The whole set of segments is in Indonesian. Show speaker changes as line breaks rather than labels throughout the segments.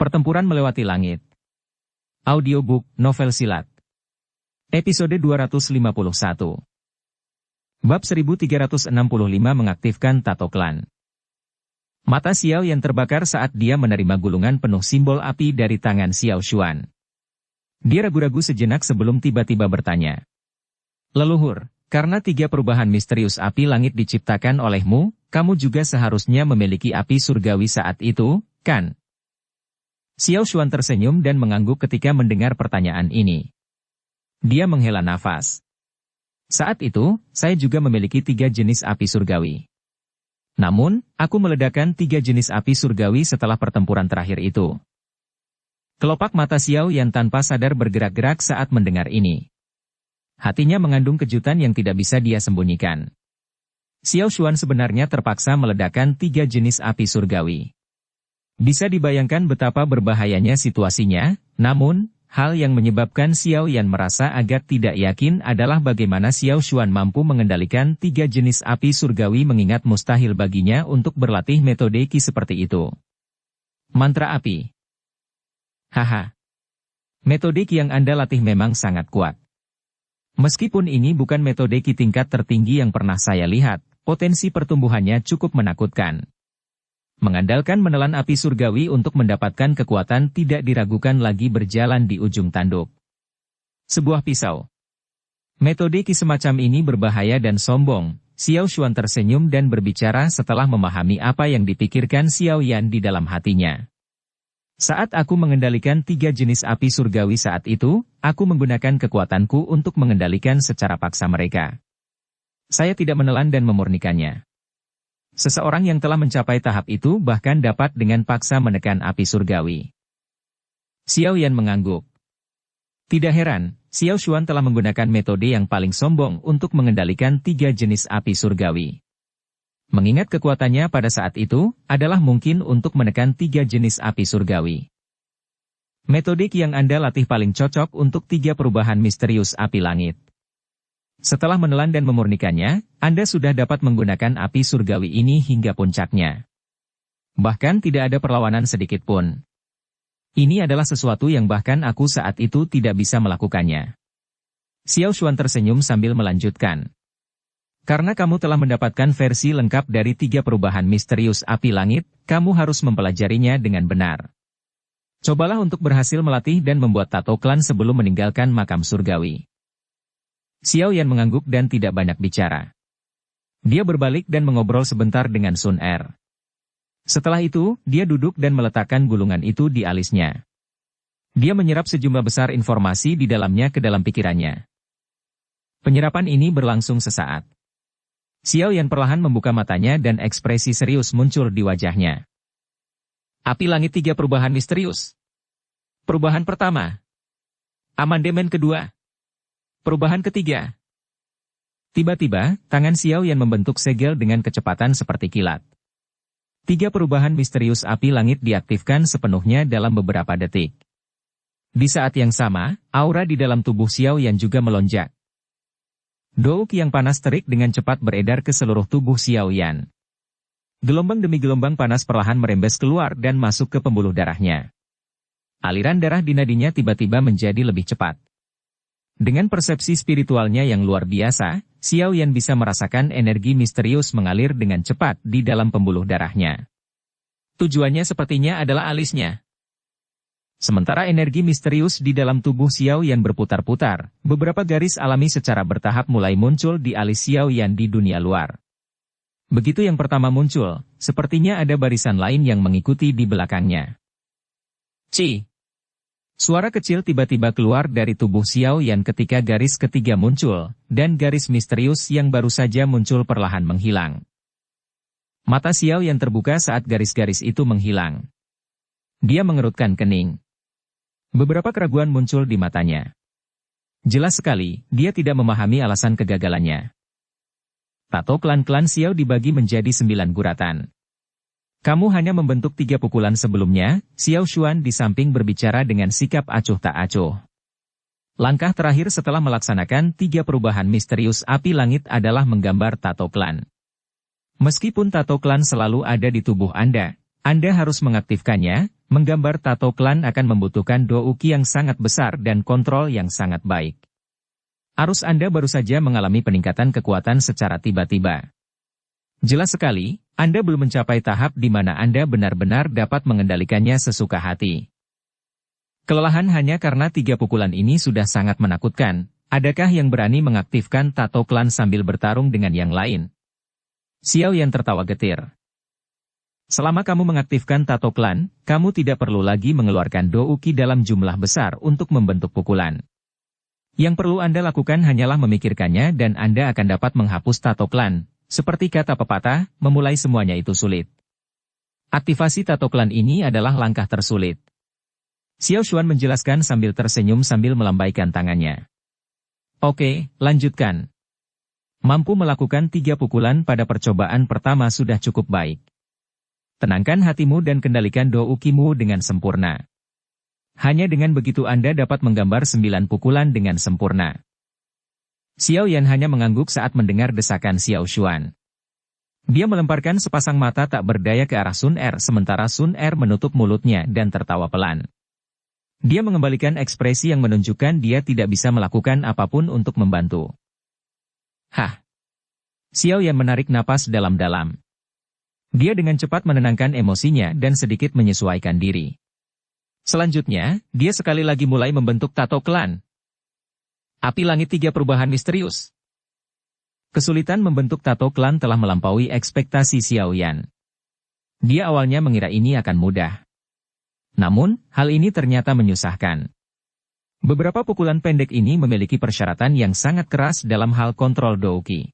Pertempuran Melewati Langit. Audiobook Novel Silat. Episode 251. Bab 1365 mengaktifkan Tato Klan. Mata Xiao Yan terbakar saat dia menerima gulungan penuh simbol api dari tangan Xiao Xuan. Dia ragu-ragu sejenak sebelum tiba-tiba bertanya. Leluhur, karena 3 perubahan misterius api langit diciptakan olehmu, kamu juga seharusnya memiliki api surgawi saat itu, kan? Xiao Xuan tersenyum dan mengangguk ketika mendengar pertanyaan ini. Dia menghela nafas. Saat itu, saya juga memiliki 3 jenis api surgawi. Namun, aku meledakkan 3 jenis api surgawi setelah pertempuran terakhir itu. Kelopak mata Xiao Yan tanpa sadar bergerak-gerak saat mendengar ini. Hatinya mengandung kejutan yang tidak bisa dia sembunyikan. Xiao Xuan sebenarnya terpaksa meledakkan 3 jenis api surgawi. Bisa dibayangkan betapa berbahayanya situasinya, namun, hal yang menyebabkan Xiao Yan merasa agak tidak yakin adalah bagaimana Xiao Xuan mampu mengendalikan 3 jenis api surgawi mengingat mustahil baginya untuk berlatih metode Qi seperti itu. Mantra api. Haha. Metode Qi yang Anda latih memang sangat kuat. Meskipun ini bukan metode Qi tingkat tertinggi yang pernah saya lihat, potensi pertumbuhannya cukup menakutkan. Mengandalkan menelan api surgawi untuk mendapatkan kekuatan tidak diragukan lagi berjalan di ujung tanduk. Sebuah pisau. Metode Qi semacam ini berbahaya dan sombong. Xiao Xuan tersenyum dan berbicara setelah memahami apa yang dipikirkan Xiao Yan di dalam hatinya. Saat aku mengendalikan 3 jenis api surgawi saat itu, aku menggunakan kekuatanku untuk mengendalikan secara paksa mereka. Saya tidak menelan dan memurnikannya. Seseorang yang telah mencapai tahap itu bahkan dapat dengan paksa menekan api surgawi. Xiao Yan mengangguk. Tidak heran, Xiao Xuan telah menggunakan metode yang paling sombong untuk mengendalikan 3 jenis api surgawi. Mengingat kekuatannya pada saat itu, adalah mungkin untuk menekan 3 jenis api surgawi. Metode Qi yang Anda latih paling cocok untuk 3 perubahan misterius api langit. Setelah menelan dan memurnikannya, Anda sudah dapat menggunakan api surgawi ini hingga puncaknya. Bahkan tidak ada perlawanan sedikit pun. Ini adalah sesuatu yang bahkan aku saat itu tidak bisa melakukannya. Xiao Xuan tersenyum sambil melanjutkan. Karena kamu telah mendapatkan versi lengkap dari 3 perubahan misterius api langit, kamu harus mempelajarinya dengan benar. Cobalah untuk berhasil melatih dan membuat tato klan sebelum meninggalkan makam surgawi. Xiao Yan mengangguk dan tidak banyak bicara. Dia berbalik dan mengobrol sebentar dengan Sun Er. Setelah itu, dia duduk dan meletakkan gulungan itu di alisnya. Dia menyerap sejumlah besar informasi di dalamnya ke dalam pikirannya. Penyerapan ini berlangsung sesaat. Xiao Yan perlahan membuka matanya dan ekspresi serius muncul di wajahnya. Api langit 3 perubahan misterius. Perubahan pertama. Amandemen kedua. Perubahan ketiga. Tiba-tiba, tangan Xiao Yan membentuk segel dengan kecepatan seperti kilat. 3 perubahan misterius api langit diaktifkan sepenuhnya dalam beberapa detik. Di saat yang sama, aura di dalam tubuh Xiao Yan juga melonjak. Dou Qi yang panas terik dengan cepat beredar ke seluruh tubuh Xiao Yan. Gelombang demi gelombang panas perlahan merembes keluar dan masuk ke pembuluh darahnya. Aliran darah di nadinya tiba-tiba menjadi lebih cepat. Dengan persepsi spiritualnya yang luar biasa, Xiao Yan bisa merasakan energi misterius mengalir dengan cepat di dalam pembuluh darahnya. Tujuannya sepertinya adalah alisnya. Sementara energi misterius di dalam tubuh Xiao Yan berputar-putar, beberapa garis alami secara bertahap mulai muncul di alis Xiao Yan di dunia luar. Begitu yang pertama muncul, sepertinya ada barisan lain yang mengikuti di belakangnya. Ci. Suara kecil tiba-tiba keluar dari tubuh Xiao Yan ketika garis ketiga muncul, dan garis misterius yang baru saja muncul perlahan menghilang. Mata Xiao Yan terbuka saat garis-garis itu menghilang. Dia mengerutkan kening. Beberapa keraguan muncul di matanya. Jelas sekali, dia tidak memahami alasan kegagalannya. Tato klan-klan Xiao dibagi menjadi 9 guratan. Kamu hanya membentuk 3 pukulan sebelumnya, Xiao Xuan di samping berbicara dengan sikap acuh tak acuh. Langkah terakhir setelah melaksanakan 3 perubahan misterius api langit adalah menggambar tato klan. Meskipun tato klan selalu ada di tubuh Anda harus mengaktifkannya, Menggambar tato klan akan membutuhkan douki yang sangat besar dan kontrol yang sangat baik. Arus Anda baru saja mengalami peningkatan kekuatan secara tiba-tiba. Jelas sekali, Anda belum mencapai tahap di mana Anda benar-benar dapat mengendalikannya sesuka hati. Kelelahan hanya karena 3 pukulan ini sudah sangat menakutkan. Adakah yang berani mengaktifkan tato klan sambil bertarung dengan yang lain? Xiao Yan tertawa getir. Selama kamu mengaktifkan tato klan, kamu tidak perlu lagi mengeluarkan douki dalam jumlah besar untuk membentuk pukulan. Yang perlu Anda lakukan hanyalah memikirkannya dan Anda akan dapat menghapus tato klan. Seperti kata pepatah, memulai semuanya itu sulit. Aktivasi tato klan ini adalah langkah tersulit. Xiao Xuan menjelaskan sambil tersenyum sambil melambaikan tangannya. Oke, lanjutkan. Mampu melakukan 3 pukulan pada percobaan pertama sudah cukup baik. Tenangkan hatimu dan kendalikan doukimu dengan sempurna. Hanya dengan begitu Anda dapat menggambar 9 pukulan dengan sempurna. Xiao Yan hanya mengangguk saat mendengar desakan Xiao Xuan. Dia melemparkan sepasang mata tak berdaya ke arah Sun Er sementara Sun Er menutup mulutnya dan tertawa pelan. Dia mengembalikan ekspresi yang menunjukkan dia tidak bisa melakukan apapun untuk membantu. Hah! Xiao Yan menarik napas dalam-dalam. Dia dengan cepat menenangkan emosinya dan sedikit menyesuaikan diri. Selanjutnya, dia sekali lagi mulai membentuk tato klan. Api Langit 3 Perubahan Misterius. Kesulitan membentuk tato klan telah melampaui ekspektasi Xiao Yan. Dia awalnya mengira ini akan mudah. Namun, hal ini ternyata menyusahkan. Beberapa pukulan pendek ini memiliki persyaratan yang sangat keras dalam hal kontrol douki.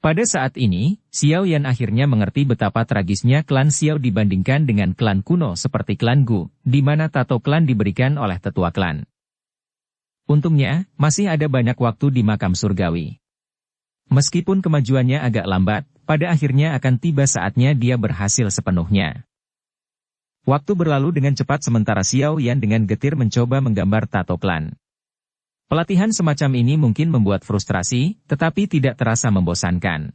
Pada saat ini, Xiao Yan akhirnya mengerti betapa tragisnya klan Xiao dibandingkan dengan klan kuno seperti klan Gu, di mana tato klan diberikan oleh tetua klan. Untungnya, masih ada banyak waktu di makam surgawi. Meskipun kemajuannya agak lambat, pada akhirnya akan tiba saatnya dia berhasil sepenuhnya. Waktu berlalu dengan cepat sementara Xiao Yan dengan getir mencoba menggambar tato klan. Pelatihan semacam ini mungkin membuat frustrasi, tetapi tidak terasa membosankan.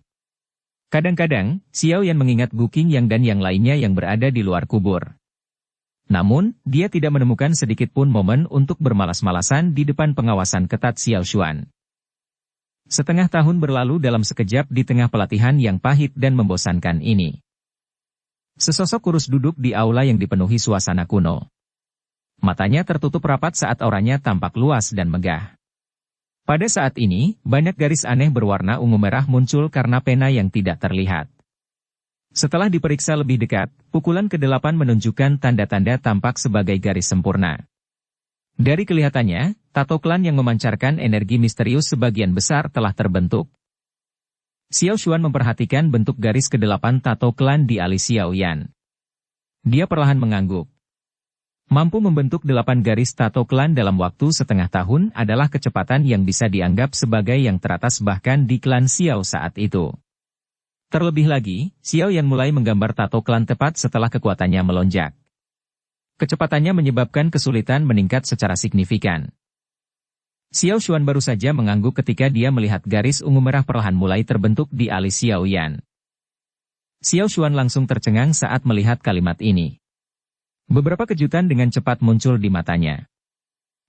Kadang-kadang, Xiao Yan mengingat Gu Qingyang dan yang lainnya yang berada di luar kubur. Namun, dia tidak menemukan sedikit pun momen untuk bermalas-malasan di depan pengawasan ketat Xiao Xuan. Setengah tahun berlalu dalam sekejap di tengah pelatihan yang pahit dan membosankan ini. Sesosok kurus duduk di aula yang dipenuhi suasana kuno. Matanya tertutup rapat saat auranya tampak luas dan megah. Pada saat ini, banyak garis aneh berwarna ungu merah muncul karena pena yang tidak terlihat. Setelah diperiksa lebih dekat, pukulan ke-8 menunjukkan tanda-tanda tampak sebagai garis sempurna. Dari kelihatannya, tato klan yang memancarkan energi misterius sebagian besar telah terbentuk. Xiao Xuan memperhatikan bentuk garis ke-8 tato klan di alis Xiao Yan. Dia perlahan mengangguk. Mampu membentuk 8 garis tato klan dalam waktu setengah tahun adalah kecepatan yang bisa dianggap sebagai yang teratas bahkan di klan Xiao saat itu. Terlebih lagi, Xiao Yan mulai menggambar tato klan tepat setelah kekuatannya melonjak. Kecepatannya menyebabkan kesulitan meningkat secara signifikan. Xiao Xuan baru saja mengangguk ketika dia melihat garis ungu merah perlahan mulai terbentuk di alis Xiao Yan. Xiao Xuan langsung tercengang saat melihat kalimat ini. Beberapa kejutan dengan cepat muncul di matanya.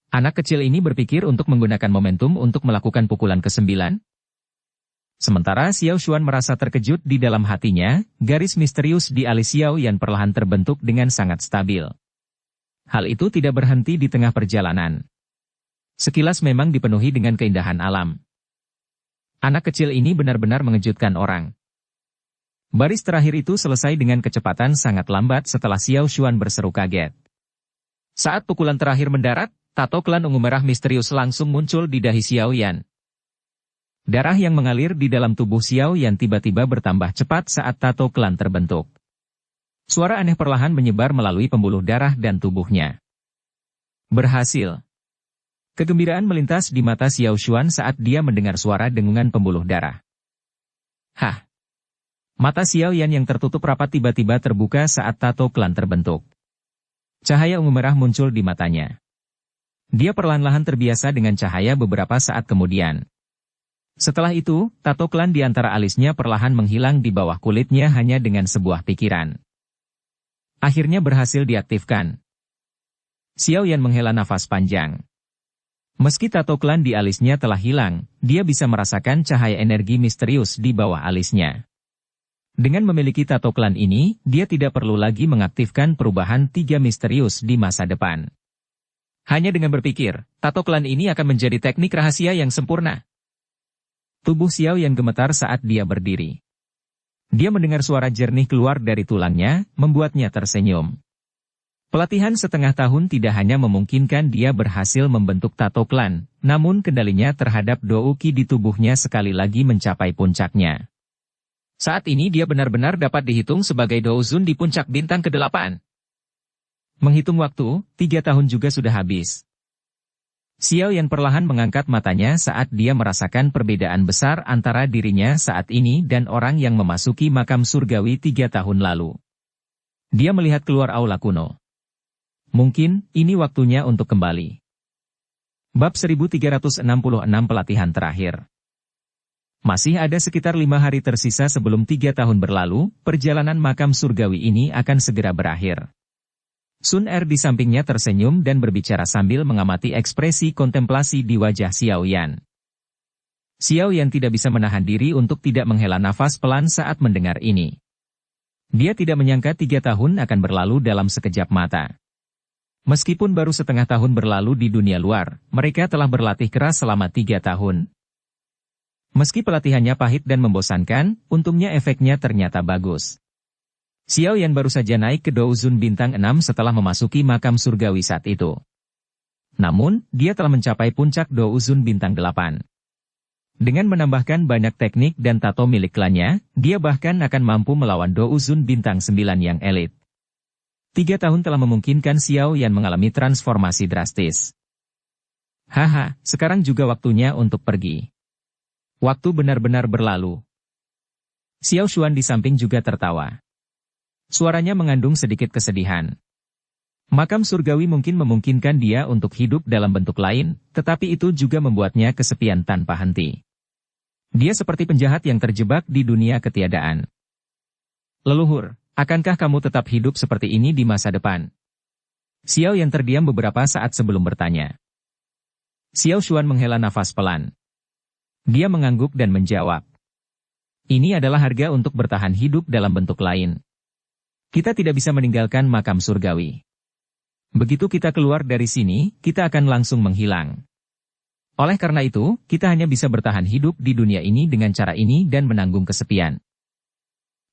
Anak kecil ini berpikir untuk menggunakan momentum untuk melakukan pukulan ke-9. Sementara Xiao Xuan merasa terkejut di dalam hatinya, garis misterius di alis Xiao Yan perlahan terbentuk dengan sangat stabil. Hal itu tidak berhenti di tengah perjalanan. Sekilas memang dipenuhi dengan keindahan alam. Anak kecil ini benar-benar mengejutkan orang. Baris terakhir itu selesai dengan kecepatan sangat lambat setelah Xiao Xuan berseru kaget. Saat pukulan terakhir mendarat, tato klan ungu merah misterius langsung muncul di dahi Xiao Yan. Darah yang mengalir di dalam tubuh Xiao Yan tiba-tiba bertambah cepat saat tato klan terbentuk. Suara aneh perlahan menyebar melalui pembuluh darah dan tubuhnya. Berhasil. Kegembiraan melintas di mata Xiao Xuan saat dia mendengar suara dengungan pembuluh darah. Hah! Mata Xiao Yan yang tertutup rapat tiba-tiba terbuka saat tato klan terbentuk. Cahaya ungu merah muncul di matanya. Dia perlahan-lahan terbiasa dengan cahaya beberapa saat kemudian. Setelah itu, tato klan di antara alisnya perlahan menghilang di bawah kulitnya hanya dengan sebuah pikiran. Akhirnya berhasil diaktifkan. Xiao Yan menghela nafas panjang. Meski tato klan di alisnya telah hilang, dia bisa merasakan cahaya energi misterius di bawah alisnya. Dengan memiliki tato klan ini, dia tidak perlu lagi mengaktifkan perubahan 3 misterius di masa depan. Hanya dengan berpikir, tato klan ini akan menjadi teknik rahasia yang sempurna. Tubuh Xiao Yan gemetar saat dia berdiri. Dia mendengar suara jernih keluar dari tulangnya, membuatnya tersenyum. Pelatihan setengah tahun tidak hanya memungkinkan dia berhasil membentuk tato klan, namun kendalinya terhadap Douki di tubuhnya sekali lagi mencapai puncaknya. Saat ini dia benar-benar dapat dihitung sebagai Douzun di puncak bintang ke-8. Menghitung waktu, 3 tahun juga sudah habis. Xiao Yan perlahan mengangkat matanya saat dia merasakan perbedaan besar antara dirinya saat ini dan orang yang memasuki makam surgawi 3 tahun lalu. Dia melihat keluar aula kuno. Mungkin, ini waktunya untuk kembali. Bab 1366 Pelatihan Terakhir. Masih ada sekitar 5 hari tersisa sebelum 3 tahun berlalu, perjalanan makam surgawi ini akan segera berakhir. Sun Er di sampingnya tersenyum dan berbicara sambil mengamati ekspresi kontemplasi di wajah Xiao Yan. Xiao Yan tidak bisa menahan diri untuk tidak menghela nafas pelan saat mendengar ini. Dia tidak menyangka 3 tahun akan berlalu dalam sekejap mata. Meskipun baru setengah tahun berlalu di dunia luar, mereka telah berlatih keras selama 3 tahun. Meski pelatihannya pahit dan membosankan, untungnya efeknya ternyata bagus. Xiao Yan baru saja naik ke Douzun bintang 6 setelah memasuki makam surgawi saat itu. Namun, dia telah mencapai puncak Douzun bintang 8. Dengan menambahkan banyak teknik dan tato milik klannya, dia bahkan akan mampu melawan Douzun bintang 9 yang elit. 3 tahun telah memungkinkan Xiao Yan mengalami transformasi drastis. Haha, sekarang juga waktunya untuk pergi. Waktu benar-benar berlalu. Xiao Xuan di samping juga tertawa. Suaranya mengandung sedikit kesedihan. Makam surgawi mungkin memungkinkan dia untuk hidup dalam bentuk lain, tetapi itu juga membuatnya kesepian tanpa henti. Dia seperti penjahat yang terjebak di dunia ketiadaan. Leluhur, akankah kamu tetap hidup seperti ini di masa depan? Xiao yang terdiam beberapa saat sebelum bertanya. Xiao Xuan menghela nafas pelan. Dia mengangguk dan menjawab. Ini adalah harga untuk bertahan hidup dalam bentuk lain. Kita tidak bisa meninggalkan makam surgawi. Begitu kita keluar dari sini, kita akan langsung menghilang. Oleh karena itu, kita hanya bisa bertahan hidup di dunia ini dengan cara ini dan menanggung kesepian.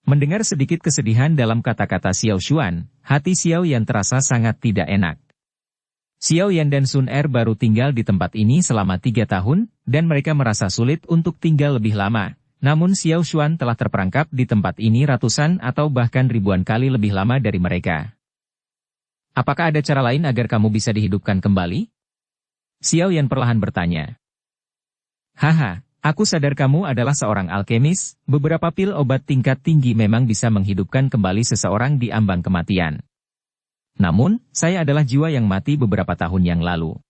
Mendengar sedikit kesedihan dalam kata-kata Xiao Xuan, hati Xiao Yan terasa sangat tidak enak. Xiao Yan dan Sun Er baru tinggal di tempat ini selama 3 tahun, dan mereka merasa sulit untuk tinggal lebih lama. Namun Xiao Xuan telah terperangkap di tempat ini ratusan atau bahkan ribuan kali lebih lama dari mereka. Apakah ada cara lain agar kamu bisa dihidupkan kembali? Xiao Yan perlahan bertanya. Haha. Aku sadar kamu adalah seorang alkemis, beberapa pil obat tingkat tinggi memang bisa menghidupkan kembali seseorang di ambang kematian. Namun, saya adalah jiwa yang mati beberapa tahun yang lalu.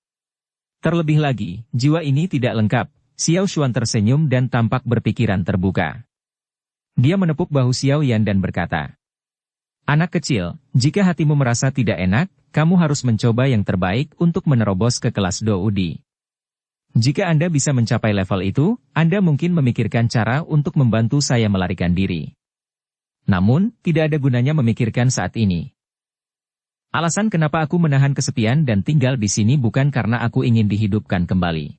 Terlebih lagi, jiwa ini tidak lengkap. Xiao Xuan tersenyum dan tampak berpikiran terbuka. Dia menepuk bahu Xiao Yan dan berkata, Anak kecil, jika hatimu merasa tidak enak, kamu harus mencoba yang terbaik untuk menerobos ke kelas Doudi. Jika Anda bisa mencapai level itu, Anda mungkin memikirkan cara untuk membantu saya melarikan diri. Namun, tidak ada gunanya memikirkan saat ini. Alasan kenapa aku menahan kesepian dan tinggal di sini bukan karena aku ingin dihidupkan kembali.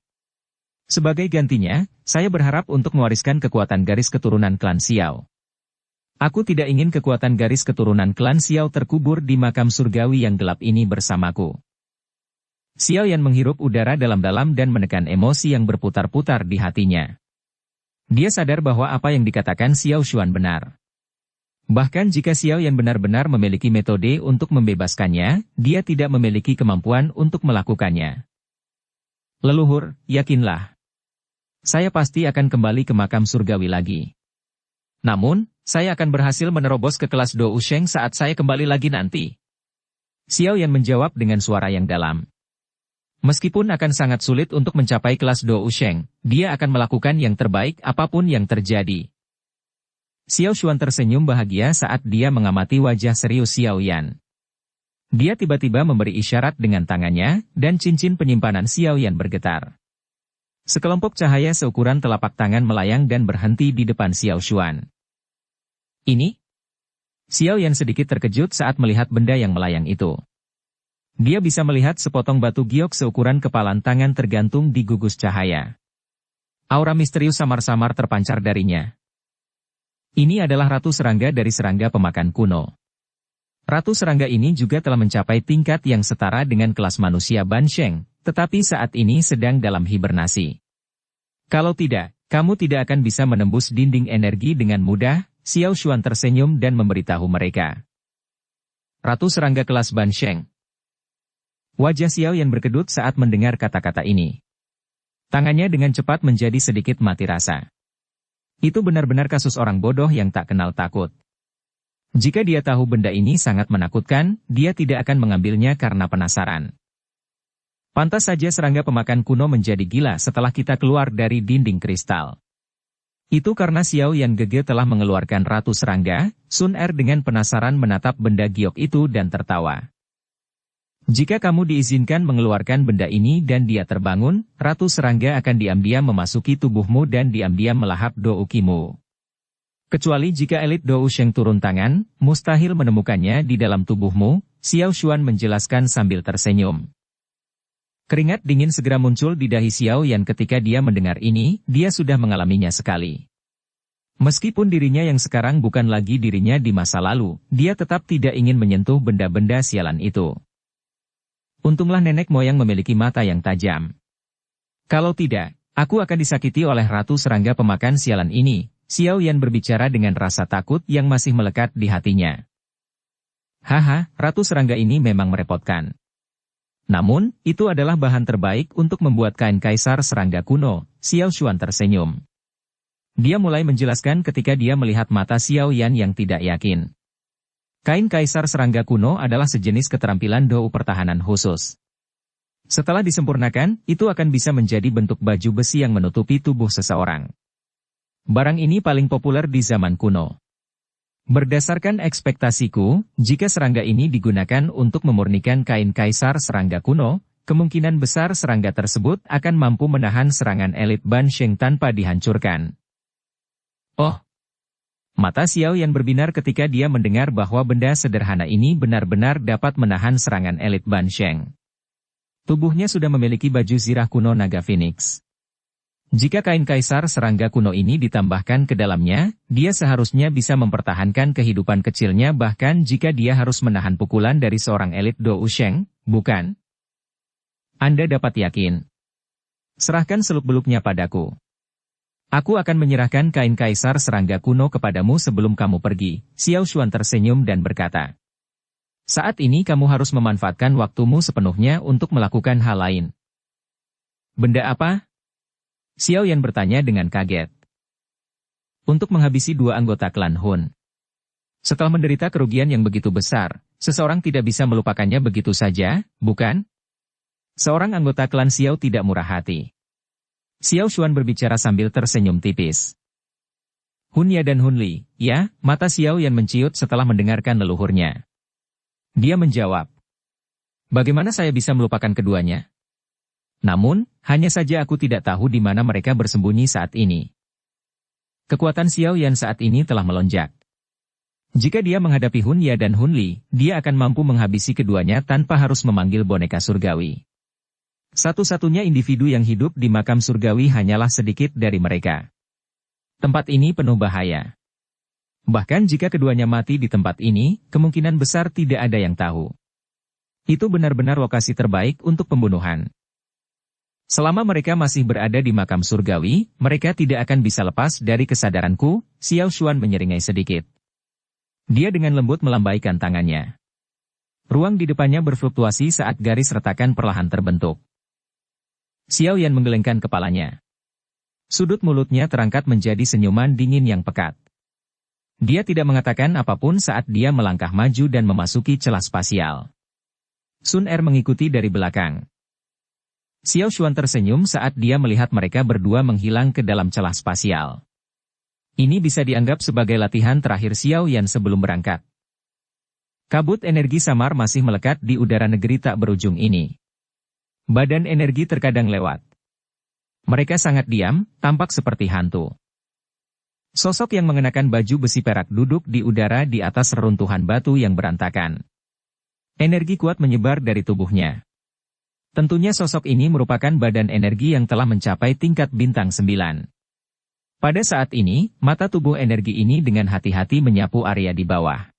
Sebagai gantinya, saya berharap untuk mewariskan kekuatan garis keturunan klan Xiao. Aku tidak ingin kekuatan garis keturunan klan Xiao terkubur di makam surgawi yang gelap ini bersamaku. Xiao Yan menghirup udara dalam-dalam dan menekan emosi yang berputar-putar di hatinya. Dia sadar bahwa apa yang dikatakan Xiao Xuan benar. Bahkan jika Xiao Yan benar-benar memiliki metode untuk membebaskannya, dia tidak memiliki kemampuan untuk melakukannya. Leluhur, yakinlah. Saya pasti akan kembali ke makam surgawi lagi. Namun, saya akan berhasil menerobos ke kelas Dou Sheng saat saya kembali lagi nanti. Xiao Yan menjawab dengan suara yang dalam. Meskipun akan sangat sulit untuk mencapai kelas Dou Sheng, dia akan melakukan yang terbaik apapun yang terjadi. Xiao Xuan tersenyum bahagia saat dia mengamati wajah serius Xiao Yan. Dia tiba-tiba memberi isyarat dengan tangannya, dan cincin penyimpanan Xiao Yan bergetar. Sekelompok cahaya seukuran telapak tangan melayang dan berhenti di depan Xiao Xuan. Ini? Xiao Yan sedikit terkejut saat melihat benda yang melayang itu. Dia bisa melihat sepotong batu giok seukuran kepalan tangan tergantung di gugus cahaya. Aura misterius samar-samar terpancar darinya. Ini adalah Ratu Serangga dari serangga pemakan kuno. Ratu Serangga ini juga telah mencapai tingkat yang setara dengan kelas manusia Bansheng, tetapi saat ini sedang dalam hibernasi. Kalau tidak, kamu tidak akan bisa menembus dinding energi dengan mudah. Xiao Xuan tersenyum dan memberitahu mereka. Ratu Serangga kelas Bansheng. Wajah Xiao Yan berkedut saat mendengar kata-kata ini. Tangannya dengan cepat menjadi sedikit mati rasa. Itu benar-benar kasus orang bodoh yang tak kenal takut. Jika dia tahu benda ini sangat menakutkan, dia tidak akan mengambilnya karena penasaran. Pantas saja serangga pemakan kuno menjadi gila setelah kita keluar dari dinding kristal. Itu karena Xiao Yan Gege telah mengeluarkan Ratu Serangga. Sun Er dengan penasaran menatap benda giok itu dan tertawa. Jika kamu diizinkan mengeluarkan benda ini dan dia terbangun, Ratu Serangga akan diam-diam memasuki tubuhmu dan diam-diam melahap Do Ukimu. Kecuali jika elit Do Usheng turun tangan, mustahil menemukannya di dalam tubuhmu, Xiao Xuan menjelaskan sambil tersenyum. Keringat dingin segera muncul di dahi Xiao Yan ketika dia mendengar ini, dia sudah mengalaminya sekali. Meskipun dirinya yang sekarang bukan lagi dirinya di masa lalu, dia tetap tidak ingin menyentuh benda-benda sialan itu. Untunglah nenek moyang memiliki mata yang tajam. Kalau tidak, aku akan disakiti oleh Ratu Serangga pemakan sialan ini, Xiao Yan berbicara dengan rasa takut yang masih melekat di hatinya. Haha, Ratu Serangga ini memang merepotkan. Namun, itu adalah bahan terbaik untuk membuat kain kaisar serangga kuno. Xiao Xuan tersenyum. Dia mulai menjelaskan ketika dia melihat mata Xiao Yan yang tidak yakin. Kain kaisar serangga kuno adalah sejenis keterampilan dou pertahanan khusus. Setelah disempurnakan, itu akan bisa menjadi bentuk baju besi yang menutupi tubuh seseorang. Barang ini paling populer di zaman kuno. Berdasarkan ekspektasiku, jika serangga ini digunakan untuk memurnikan kain kaisar serangga kuno, kemungkinan besar serangga tersebut akan mampu menahan serangan elit Bansheng tanpa dihancurkan. Oh! Mata Xiao Yan berbinar ketika dia mendengar bahwa benda sederhana ini benar-benar dapat menahan serangan elit Bansheng. Tubuhnya sudah memiliki baju zirah kuno naga Phoenix. Jika kain kaisar serangga kuno ini ditambahkan ke dalamnya, dia seharusnya bisa mempertahankan kehidupan kecilnya bahkan jika dia harus menahan pukulan dari seorang elit Do Usheng, bukan? Anda dapat yakin. Serahkan seluk-beluknya padaku. Aku akan menyerahkan kain kaisar serangga kuno kepadamu sebelum kamu pergi. Xiao Xuan tersenyum dan berkata. Saat ini kamu harus memanfaatkan waktumu sepenuhnya untuk melakukan hal lain. Benda apa? Xiao Yan bertanya dengan kaget. Untuk menghabisi dua anggota klan Hun. Setelah menderita kerugian yang begitu besar, seseorang tidak bisa melupakannya begitu saja, bukan? Seorang anggota klan Xiao tidak murah hati. Xiao Xuan berbicara sambil tersenyum tipis. Hun Ya dan Hun Li, ya, mata Xiao Yan menciut setelah mendengarkan leluhurnya. Dia menjawab. Bagaimana saya bisa melupakan keduanya? Namun, hanya saja aku tidak tahu di mana mereka bersembunyi saat ini. Kekuatan Xiao Yan saat ini telah melonjak. Jika dia menghadapi Hun Ya dan Hun Li, dia akan mampu menghabisi keduanya tanpa harus memanggil boneka surgawi. Satu-satunya individu yang hidup di makam surgawi hanyalah sedikit dari mereka. Tempat ini penuh bahaya. Bahkan jika keduanya mati di tempat ini, kemungkinan besar tidak ada yang tahu. Itu benar-benar lokasi terbaik untuk pembunuhan. Selama mereka masih berada di makam surgawi, mereka tidak akan bisa lepas dari kesadaranku. Xiao Xuan menyeringai sedikit. Dia dengan lembut melambaikan tangannya. Ruang di depannya berfluktuasi saat garis retakan perlahan terbentuk. Xiao Yan menggelengkan kepalanya. Sudut mulutnya terangkat menjadi senyuman dingin yang pekat. Dia tidak mengatakan apapun saat dia melangkah maju dan memasuki celah spasial. Sun Er mengikuti dari belakang. Xiao Xuan tersenyum saat dia melihat mereka berdua menghilang ke dalam celah spasial. Ini bisa dianggap sebagai latihan terakhir Xiao Yan sebelum berangkat. Kabut energi samar masih melekat di udara negeri tak berujung ini. Badan energi terkadang lewat. Mereka sangat diam, tampak seperti hantu. Sosok yang mengenakan baju besi perak duduk di udara di atas reruntuhan batu yang berantakan. Energi kuat menyebar dari tubuhnya. Tentunya sosok ini merupakan badan energi yang telah mencapai tingkat bintang 9. Pada saat ini, mata tubuh energi ini dengan hati-hati menyapu area di bawah.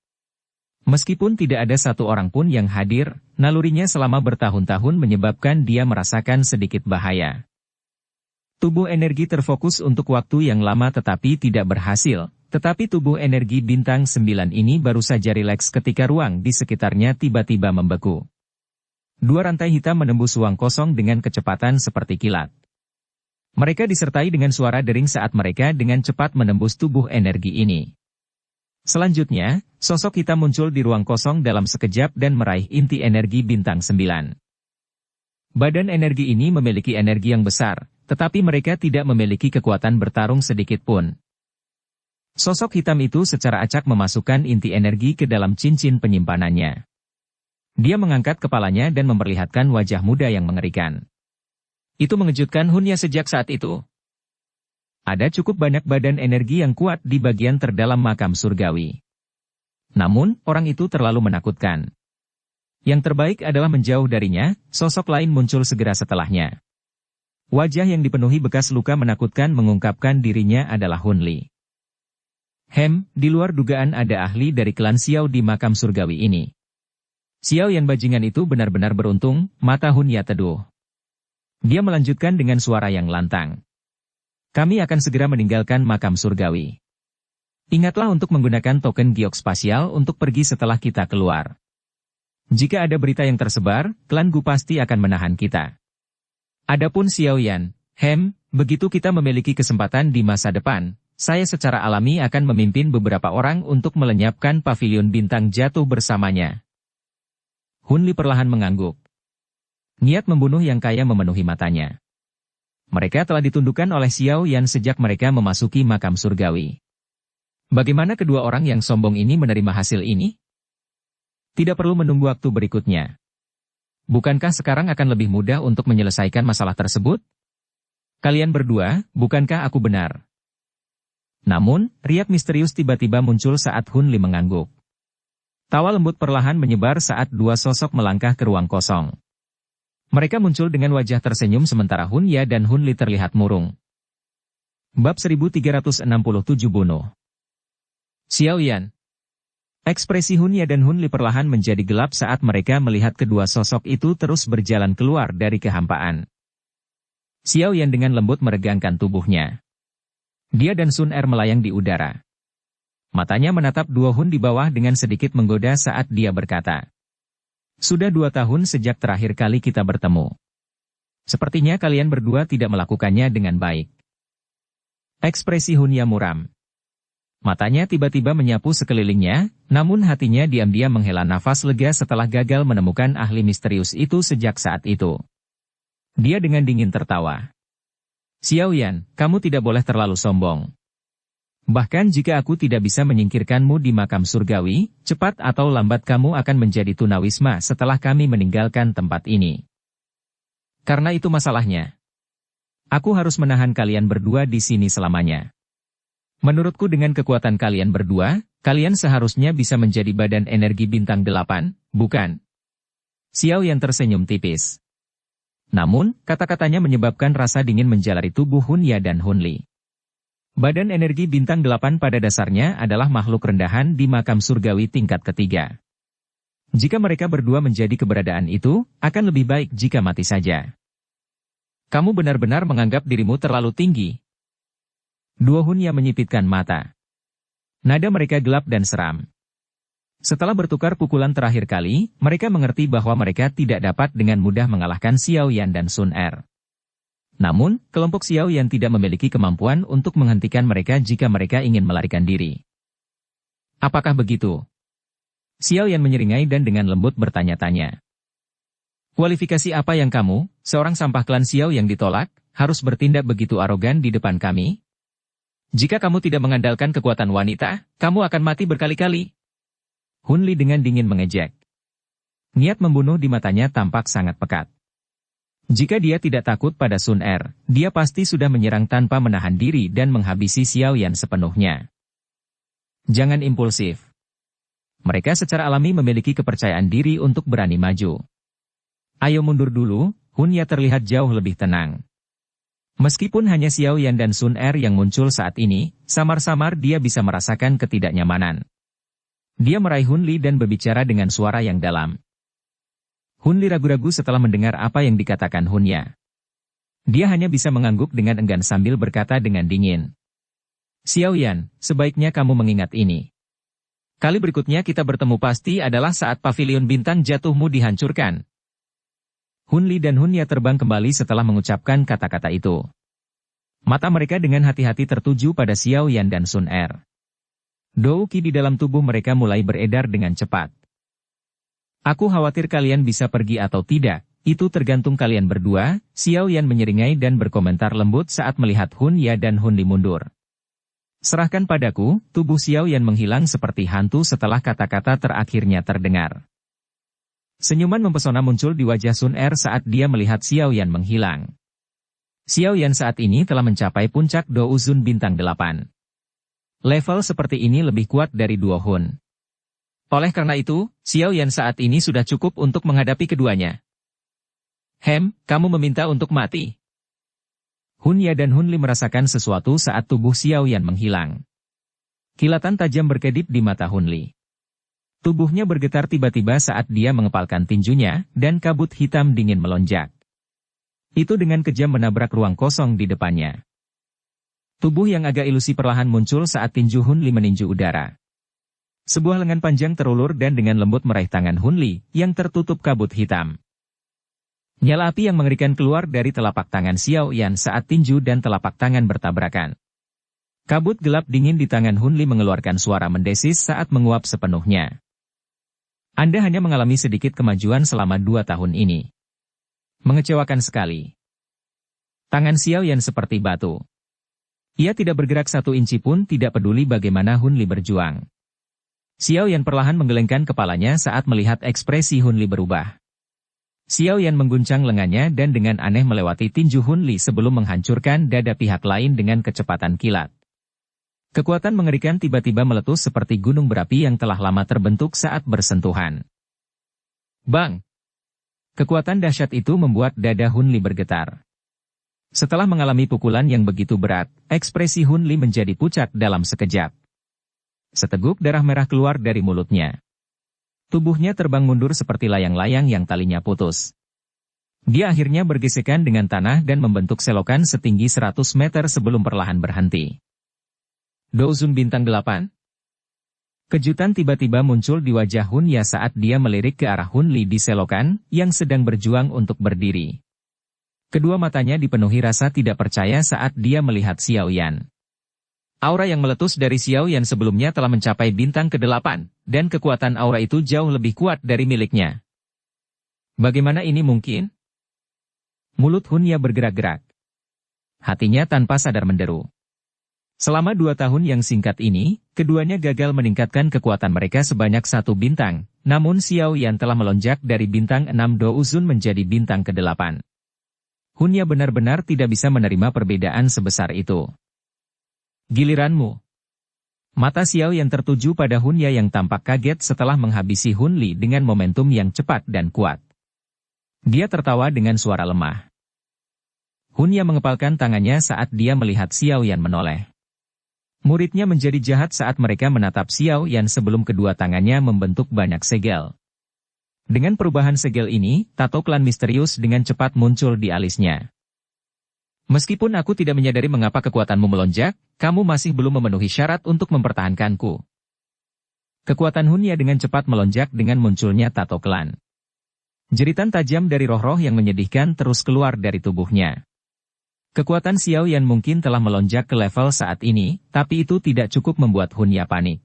Meskipun tidak ada satu orang pun yang hadir, nalurinya selama bertahun-tahun menyebabkan dia merasakan sedikit bahaya. Tubuh energi terfokus untuk waktu yang lama tetapi tidak berhasil, tetapi tubuh energi bintang 9 ini baru saja rileks ketika ruang di sekitarnya tiba-tiba membeku. Dua rantai hitam menembus ruang kosong dengan kecepatan seperti kilat. Mereka disertai dengan suara dering saat mereka dengan cepat menembus tubuh energi ini. Selanjutnya, sosok hitam muncul di ruang kosong dalam sekejap dan meraih inti energi bintang 9. Badan energi ini memiliki energi yang besar, tetapi mereka tidak memiliki kekuatan bertarung sedikit pun. Sosok hitam itu secara acak memasukkan inti energi ke dalam cincin penyimpanannya. Dia mengangkat kepalanya dan memperlihatkan wajah muda yang mengerikan. Itu mengejutkan Hunya sejak saat itu. Ada cukup banyak badan energi yang kuat di bagian terdalam makam surgawi. Namun, orang itu terlalu menakutkan. Yang terbaik adalah menjauh darinya, sosok lain muncul segera setelahnya. Wajah yang dipenuhi bekas luka menakutkan mengungkapkan dirinya adalah Hun Li. Di luar dugaan ada ahli dari klan Xiao di makam surgawi ini. Xiao Yan bajingan itu benar-benar beruntung, mata Hunya teduh. Dia melanjutkan dengan suara yang lantang. Kami akan segera meninggalkan makam surgawi. Ingatlah untuk menggunakan token giok spasial untuk pergi setelah kita keluar. Jika ada berita yang tersebar, klan Gu pasti akan menahan kita. Adapun Xiao Yan, begitu kita memiliki kesempatan di masa depan, saya secara alami akan memimpin beberapa orang untuk melenyapkan pavilion bintang jatuh bersamanya. Hun Li perlahan mengangguk. Niat membunuh yang kaya memenuhi matanya. Mereka telah ditundukkan oleh Xiao Yan sejak mereka memasuki makam surgawi. Bagaimana kedua orang yang sombong ini menerima hasil ini? Tidak perlu menunggu waktu berikutnya. Bukankah sekarang akan lebih mudah untuk menyelesaikan masalah tersebut? Kalian berdua, bukankah aku benar? Namun, riak misterius tiba-tiba muncul saat Hun Li mengangguk. Tawa lembut perlahan menyebar saat dua sosok melangkah ke ruang kosong. Mereka muncul dengan wajah tersenyum sementara Hunya dan Hun Li terlihat murung. Bab 1367 bunuh. Xiao Yan. Ekspresi Hunya dan Hun Li perlahan menjadi gelap saat mereka melihat kedua sosok itu terus berjalan keluar dari kehampaan. Xiao Yan dengan lembut meregangkan tubuhnya. Dia dan Sun Er melayang di udara. Matanya menatap dua Hun di bawah dengan sedikit menggoda saat dia berkata. Sudah 2 tahun sejak terakhir kali kita bertemu. Sepertinya kalian berdua tidak melakukannya dengan baik. Ekspresi Hunya muram. Matanya tiba-tiba menyapu sekelilingnya, namun hatinya diam-diam menghela nafas lega setelah gagal menemukan ahli misterius itu sejak saat itu. Dia dengan dingin tertawa. Xiao Yan, kamu tidak boleh terlalu sombong. Bahkan jika aku tidak bisa menyingkirkanmu di makam surgawi, cepat atau lambat kamu akan menjadi tunawisma setelah kami meninggalkan tempat ini. Karena itu masalahnya. Aku harus menahan kalian berdua di sini selamanya. Menurutku dengan kekuatan kalian berdua, kalian seharusnya bisa menjadi badan energi bintang 8, bukan? Xiao Yan tersenyum tipis. Namun, kata-katanya menyebabkan rasa dingin menjalari tubuh Hunya dan Hun Li. Badan energi bintang 8 pada dasarnya adalah makhluk rendahan di makam surgawi tingkat ketiga. Jika mereka berdua menjadi keberadaan itu, akan lebih baik jika mati saja. Kamu benar-benar menganggap dirimu terlalu tinggi. Dua Hunya menyipitkan mata. Nada mereka gelap dan seram. Setelah bertukar pukulan terakhir kali, mereka mengerti bahwa mereka tidak dapat dengan mudah mengalahkan Xiao Yan dan Sun Er. Namun, kelompok Xiao Yan tidak memiliki kemampuan untuk menghentikan mereka jika mereka ingin melarikan diri. Apakah begitu? Xiao Yan menyeringai dan dengan lembut bertanya-tanya. Kualifikasi apa yang kamu, seorang sampah klan Xiao yang ditolak, harus bertindak begitu arogan di depan kami? Jika kamu tidak mengandalkan kekuatan wanita, kamu akan mati berkali-kali. Hun Li dengan dingin mengejek. Niat membunuh di matanya tampak sangat pekat. Jika dia tidak takut pada Sun Er, dia pasti sudah menyerang tanpa menahan diri dan menghabisi Xiao Yan sepenuhnya. Jangan impulsif. Mereka secara alami memiliki kepercayaan diri untuk berani maju. Ayo mundur dulu, Hun Ya terlihat jauh lebih tenang. Meskipun hanya Xiao Yan dan Sun Er yang muncul saat ini, samar-samar dia bisa merasakan ketidaknyamanan. Dia meraih Hun Li dan berbicara dengan suara yang dalam. Hun Li ragu-ragu setelah mendengar apa yang dikatakan Hun Ya. Dia hanya bisa mengangguk dengan enggan sambil berkata dengan dingin. Xiao Yan, sebaiknya kamu mengingat ini. Kali berikutnya kita bertemu pasti adalah saat pavilion bintang jatuhmu dihancurkan. Hun Li dan Hun Ya terbang kembali setelah mengucapkan kata-kata itu. Mata mereka dengan hati-hati tertuju pada Xiao Yan dan Sun Er. Dou Qi di dalam tubuh mereka mulai beredar dengan cepat. Aku khawatir kalian bisa pergi atau tidak, itu tergantung kalian berdua, Xiao Yan menyeringai dan berkomentar lembut saat melihat Hun Ya dan Hun Li mundur. Serahkan padaku, tubuh Xiao Yan menghilang seperti hantu setelah kata-kata terakhirnya terdengar. Senyuman mempesona muncul di wajah Sun Er saat dia melihat Xiao Yan menghilang. Xiao Yan saat ini telah mencapai puncak Dou Zun bintang 8. Level seperti ini lebih kuat dari Duo Hun. Oleh karena itu, Xiao Yan saat ini sudah cukup untuk menghadapi keduanya. Kamu meminta untuk mati. Hun Ya dan Hun Li merasakan sesuatu saat tubuh Xiao Yan menghilang. Kilatan tajam berkedip di mata Hun Li. Tubuhnya bergetar tiba-tiba saat dia mengepalkan tinjunya, dan kabut hitam dingin melonjak. Itu dengan kejam menabrak ruang kosong di depannya. Tubuh yang agak ilusi perlahan muncul saat tinju Hun Li meninju udara. Sebuah lengan panjang terulur dan dengan lembut meraih tangan Hun Li, yang tertutup kabut hitam. Nyala api yang mengerikan keluar dari telapak tangan Xiao Yan saat tinju dan telapak tangan bertabrakan. Kabut gelap dingin di tangan Hun Li mengeluarkan suara mendesis saat menguap sepenuhnya. Anda hanya mengalami sedikit kemajuan selama 2 tahun ini. Mengecewakan sekali. Tangan Xiao Yan seperti batu. Ia tidak bergerak 1 inci pun, tidak peduli bagaimana Hun Li berjuang. Xiao Yan perlahan menggelengkan kepalanya saat melihat ekspresi Hun Li berubah. Xiao Yan mengguncang lengannya dan dengan aneh melewati tinju Hun Li sebelum menghancurkan dada pihak lain dengan kecepatan kilat. Kekuatan mengerikan tiba-tiba meletus seperti gunung berapi yang telah lama terbentuk saat bersentuhan. Bang! Kekuatan dahsyat itu membuat dada Hun Li bergetar. Setelah mengalami pukulan yang begitu berat, ekspresi Hun Li menjadi pucat dalam sekejap. Seteguk darah merah keluar dari mulutnya. Tubuhnya terbang mundur seperti layang-layang yang talinya putus. Dia akhirnya bergesekan dengan tanah dan membentuk selokan setinggi 100 meter sebelum perlahan berhenti. Dou Zun bintang 8. Kejutan tiba-tiba muncul di wajah Hun Ya saat dia melirik ke arah Hun Li di selokan, yang sedang berjuang untuk berdiri. Kedua matanya dipenuhi rasa tidak percaya saat dia melihat Xiao Yan. Aura yang meletus dari Xiao Yan sebelumnya telah mencapai bintang ke-8, dan kekuatan aura itu jauh lebih kuat dari miliknya. Bagaimana ini mungkin? Mulut Hun Ya bergerak-gerak. Hatinya tanpa sadar menderu. Selama 2 tahun yang singkat ini, keduanya gagal meningkatkan kekuatan mereka sebanyak 1 bintang, namun Xiao Yan telah melonjak dari bintang 6 Dou Zun menjadi bintang ke-8. Hun Ya benar-benar tidak bisa menerima perbedaan sebesar itu. Giliranmu. Mata Xiao Yan tertuju pada Hun Ya yang tampak kaget setelah menghabisi Hun Li dengan momentum yang cepat dan kuat. Dia tertawa dengan suara lemah. Hun Ya mengepalkan tangannya saat dia melihat Xiao Yan menoleh. Muridnya menjadi jahat saat mereka menatap Xiao Yan sebelum kedua tangannya membentuk banyak segel. Dengan perubahan segel ini, tato klan misterius dengan cepat muncul di alisnya. Meskipun aku tidak menyadari mengapa kekuatanmu melonjak, kamu masih belum memenuhi syarat untuk mempertahankanku. Kekuatan Hun Ya dengan cepat melonjak dengan munculnya tato klan. Jeritan tajam dari roh-roh yang menyedihkan terus keluar dari tubuhnya. Kekuatan Xiao Yan mungkin telah melonjak ke level saat ini, tapi itu tidak cukup membuat Hun Ya panik.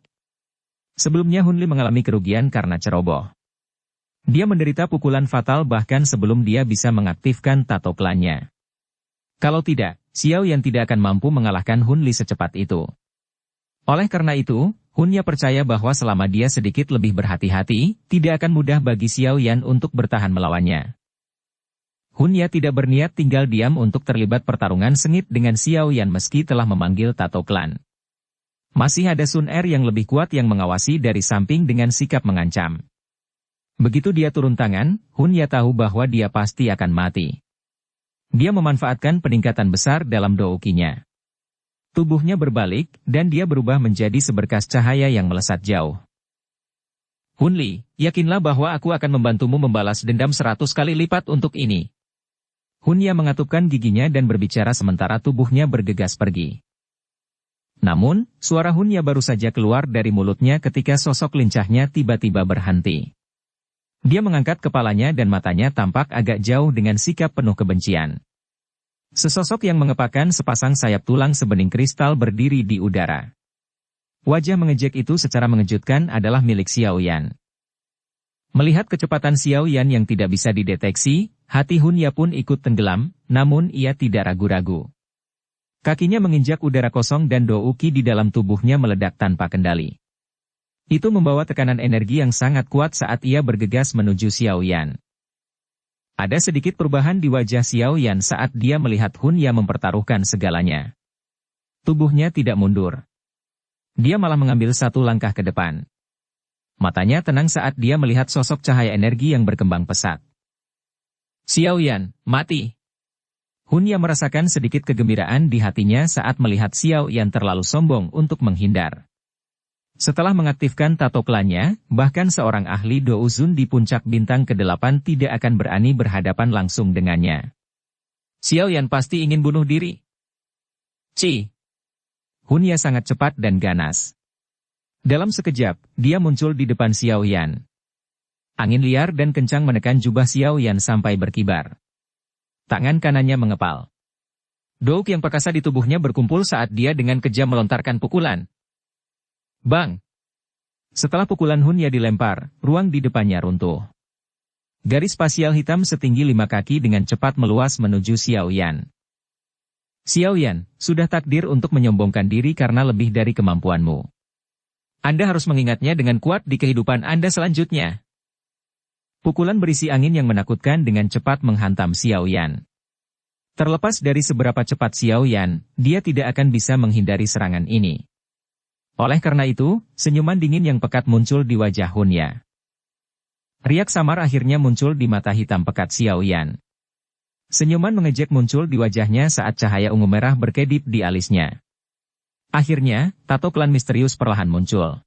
Sebelumnya Hun Li mengalami kerugian karena ceroboh. Dia menderita pukulan fatal bahkan sebelum dia bisa mengaktifkan tato klannya. Kalau tidak, Xiao Yan tidak akan mampu mengalahkan Hun Li secepat itu. Oleh karena itu, Hun Ya percaya bahwa selama dia sedikit lebih berhati-hati, tidak akan mudah bagi Xiao Yan untuk bertahan melawannya. Hun Ya tidak berniat tinggal diam untuk terlibat pertarungan sengit dengan Xiao Yan meski telah memanggil Tato Clan. Masih ada Sun Er yang lebih kuat yang mengawasi dari samping dengan sikap mengancam. Begitu dia turun tangan, Hun Ya tahu bahwa dia pasti akan mati. Dia memanfaatkan peningkatan besar dalam doukinya. Tubuhnya berbalik, dan dia berubah menjadi seberkas cahaya yang melesat jauh. Hun Li, yakinlah bahwa aku akan membantumu membalas dendam 100 kali lipat untuk ini. Hun Ya mengatupkan giginya dan berbicara sementara tubuhnya bergegas pergi. Namun, suara Hun Ya baru saja keluar dari mulutnya ketika sosok lincahnya tiba-tiba berhenti. Dia mengangkat kepalanya dan matanya tampak agak jauh dengan sikap penuh kebencian. Sesosok yang mengepakkan sepasang sayap tulang sebening kristal berdiri di udara. Wajah mengejek itu secara mengejutkan adalah milik Xiao Yan. Melihat kecepatan Xiao Yan yang tidak bisa dideteksi, hati Hun Ya pun ikut tenggelam, namun ia tidak ragu-ragu. Kakinya menginjak udara kosong dan douki di dalam tubuhnya meledak tanpa kendali. Itu membawa tekanan energi yang sangat kuat saat ia bergegas menuju Xiao Yan. Ada sedikit perubahan di wajah Xiao Yan saat dia melihat Hun Ya mempertaruhkan segalanya. Tubuhnya tidak mundur. Dia malah mengambil satu langkah ke depan. Matanya tenang saat dia melihat sosok cahaya energi yang berkembang pesat. Xiao Yan, mati. Hun Ya merasakan sedikit kegembiraan di hatinya saat melihat Xiao Yan terlalu sombong untuk menghindar. Setelah mengaktifkan Tato Clan-nya, bahkan seorang ahli Douzun di puncak bintang ke-8 tidak akan berani berhadapan langsung dengannya. Xiao Yan pasti ingin bunuh diri. Hun Ya sangat cepat dan ganas. Dalam sekejap, dia muncul di depan Xiao Yan. Angin liar dan kencang menekan jubah Xiao Yan sampai berkibar. Tangan kanannya mengepal. Douk yang perkasa di tubuhnya berkumpul saat dia dengan kejam melontarkan pukulan. Bang! Setelah pukulan Hun Ya dilempar, ruang di depannya runtuh. Garis spasial hitam setinggi 5 kaki dengan cepat meluas menuju Xiao Yan. Xiao Yan, sudah takdir untuk menyombongkan diri karena lebih dari kemampuanmu. Anda harus mengingatnya dengan kuat di kehidupan Anda selanjutnya. Pukulan berisi angin yang menakutkan dengan cepat menghantam Xiao Yan. Terlepas dari seberapa cepat Xiao Yan, dia tidak akan bisa menghindari serangan ini. Oleh karena itu, senyuman dingin yang pekat muncul di wajah Hun Ya. Riak samar akhirnya muncul di mata hitam pekat Xiao Yan. Senyuman mengejek muncul di wajahnya saat cahaya ungu merah berkedip di alisnya. Akhirnya, Tato Clan misterius perlahan muncul.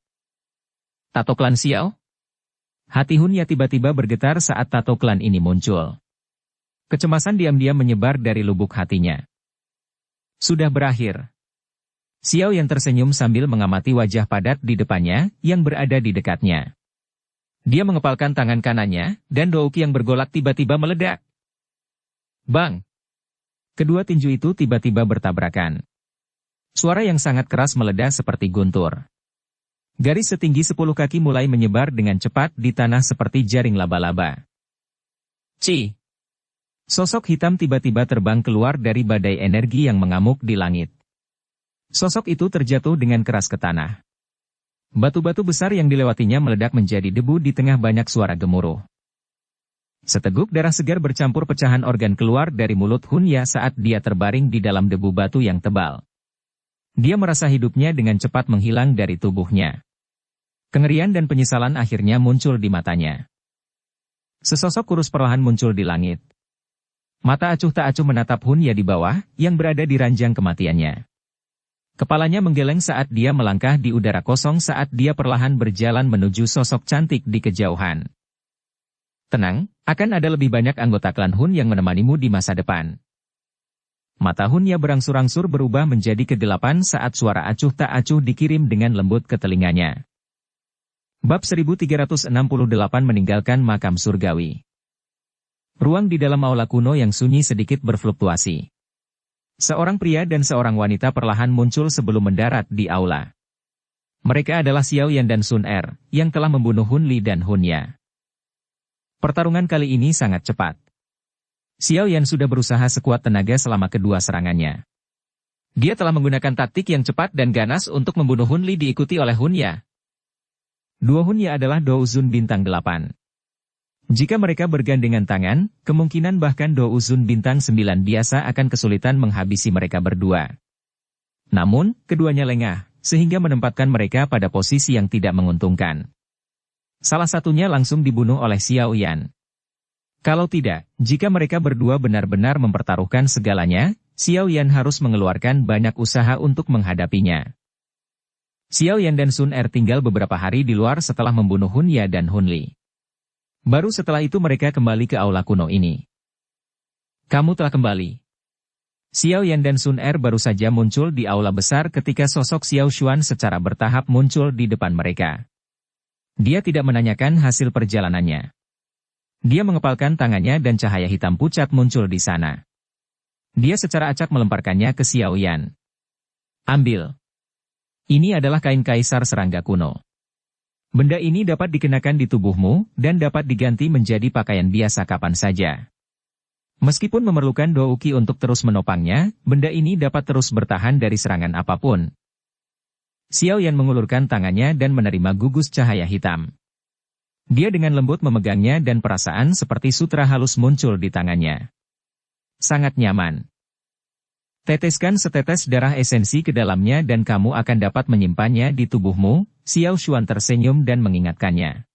Tato Clan Xiao? Hati Hun Ya tiba-tiba bergetar saat Tato Clan ini muncul. Kecemasan diam-diam menyebar dari lubuk hatinya. Sudah berakhir. Xiao yang tersenyum sambil mengamati wajah padat di depannya, yang berada di dekatnya. Dia mengepalkan tangan kanannya, dan douki yang bergolak tiba-tiba meledak. Bang! Kedua tinju itu tiba-tiba bertabrakan. Suara yang sangat keras meledak seperti guntur. Garis setinggi 10 kaki mulai menyebar dengan cepat di tanah seperti jaring laba-laba. Sosok hitam tiba-tiba terbang keluar dari badai energi yang mengamuk di langit. Sosok itu terjatuh dengan keras ke tanah. Batu-batu besar yang dilewatinya meledak menjadi debu di tengah banyak suara gemuruh. Seteguk darah segar bercampur pecahan organ keluar dari mulut Hun Ya saat dia terbaring di dalam debu batu yang tebal. Dia merasa hidupnya dengan cepat menghilang dari tubuhnya. Kengerian dan penyesalan akhirnya muncul di matanya. Sesosok kurus perlahan muncul di langit. Mata acuh tak acuh menatap Hun Ya di bawah, yang berada di ranjang kematiannya. Kepalanya menggeleng saat dia melangkah di udara kosong saat dia perlahan berjalan menuju sosok cantik di kejauhan. Tenang, akan ada lebih banyak anggota klan Hun yang menemanimu di masa depan. Mata Hun Ya berangsur-angsur berubah menjadi kegelapan saat suara acuh tak acuh dikirim dengan lembut ke telinganya. Bab 1368 meninggalkan makam surgawi. Ruang di dalam aula kuno yang sunyi sedikit berfluktuasi. Seorang pria dan seorang wanita perlahan muncul sebelum mendarat di aula. Mereka adalah Xiao Yan dan Sun Er, yang telah membunuh Hun Li dan Hun Ya. Pertarungan kali ini sangat cepat. Xiao Yan sudah berusaha sekuat tenaga selama kedua serangannya. Dia telah menggunakan taktik yang cepat dan ganas untuk membunuh Hun Li diikuti oleh Hun Ya. Dua Hun Ya adalah Do Uzun bintang 8. Jika mereka bergandengan tangan, kemungkinan bahkan Do Uzun bintang 9 biasa akan kesulitan menghabisi mereka berdua. Namun, keduanya lengah, sehingga menempatkan mereka pada posisi yang tidak menguntungkan. Salah satunya langsung dibunuh oleh Xiao Yan. Kalau tidak, jika mereka berdua benar-benar mempertaruhkan segalanya, Xiao Yan harus mengeluarkan banyak usaha untuk menghadapinya. Xiao Yan dan Sun Er tinggal beberapa hari di luar setelah membunuh Hun Ya dan Hun Li. Baru setelah itu mereka kembali ke aula kuno ini. Kamu telah kembali. Xiao Yan dan Sun Er baru saja muncul di aula besar ketika sosok Xiao Xuan secara bertahap muncul di depan mereka. Dia tidak menanyakan hasil perjalanannya. Dia mengepalkan tangannya dan cahaya hitam pucat muncul di sana. Dia secara acak melemparkannya ke Xiao Yan. Ambil. Ini adalah kain kaisar serangga kuno. Benda ini dapat dikenakan di tubuhmu, dan dapat diganti menjadi pakaian biasa kapan saja. Meskipun memerlukan douki untuk terus menopangnya, benda ini dapat terus bertahan dari serangan apapun. Xiao Yan mengulurkan tangannya dan menerima gugus cahaya hitam. Dia dengan lembut memegangnya dan perasaan seperti sutra halus muncul di tangannya. Sangat nyaman. Teteskan setetes darah esensi ke dalamnya dan kamu akan dapat menyimpannya di tubuhmu. Xiao Xuan tersenyum dan mengingatkannya.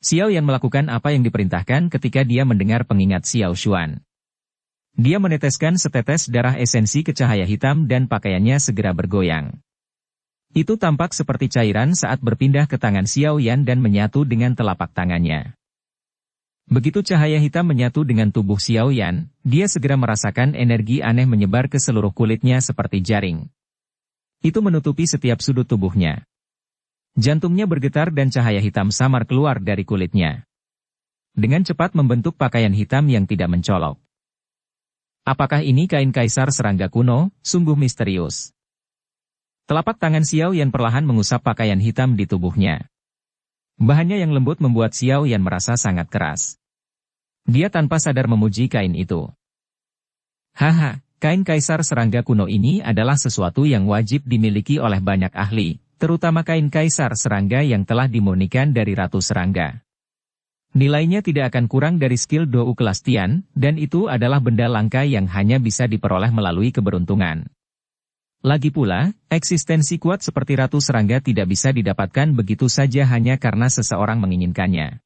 Xiao Yan melakukan apa yang diperintahkan ketika dia mendengar pengingat Xiao Xuan. Dia meneteskan setetes darah esensi ke cahaya hitam dan pakaiannya segera bergoyang. Itu tampak seperti cairan saat berpindah ke tangan Xiao Yan dan menyatu dengan telapak tangannya. Begitu cahaya hitam menyatu dengan tubuh Xiao Yan, dia segera merasakan energi aneh menyebar ke seluruh kulitnya seperti jaring. Itu menutupi setiap sudut tubuhnya. Jantungnya bergetar dan cahaya hitam samar keluar dari kulitnya. Dengan cepat membentuk pakaian hitam yang tidak mencolok. Apakah ini kain kaisar serangga kuno? Sungguh misterius. Telapak tangan Xiao Yan perlahan mengusap pakaian hitam di tubuhnya. Bahannya yang lembut membuat Xiao Yan merasa sangat keras. Dia tanpa sadar memuji kain itu. Haha, kain kaisar serangga kuno ini adalah sesuatu yang wajib dimiliki oleh banyak ahli, terutama kain kaisar serangga yang telah dimurnikan dari ratu serangga. Nilainya tidak akan kurang dari skill Dou kelas Tian, dan itu adalah benda langka yang hanya bisa diperoleh melalui keberuntungan. Lagi pula, eksistensi kuat seperti ratu serangga tidak bisa didapatkan begitu saja hanya karena seseorang menginginkannya.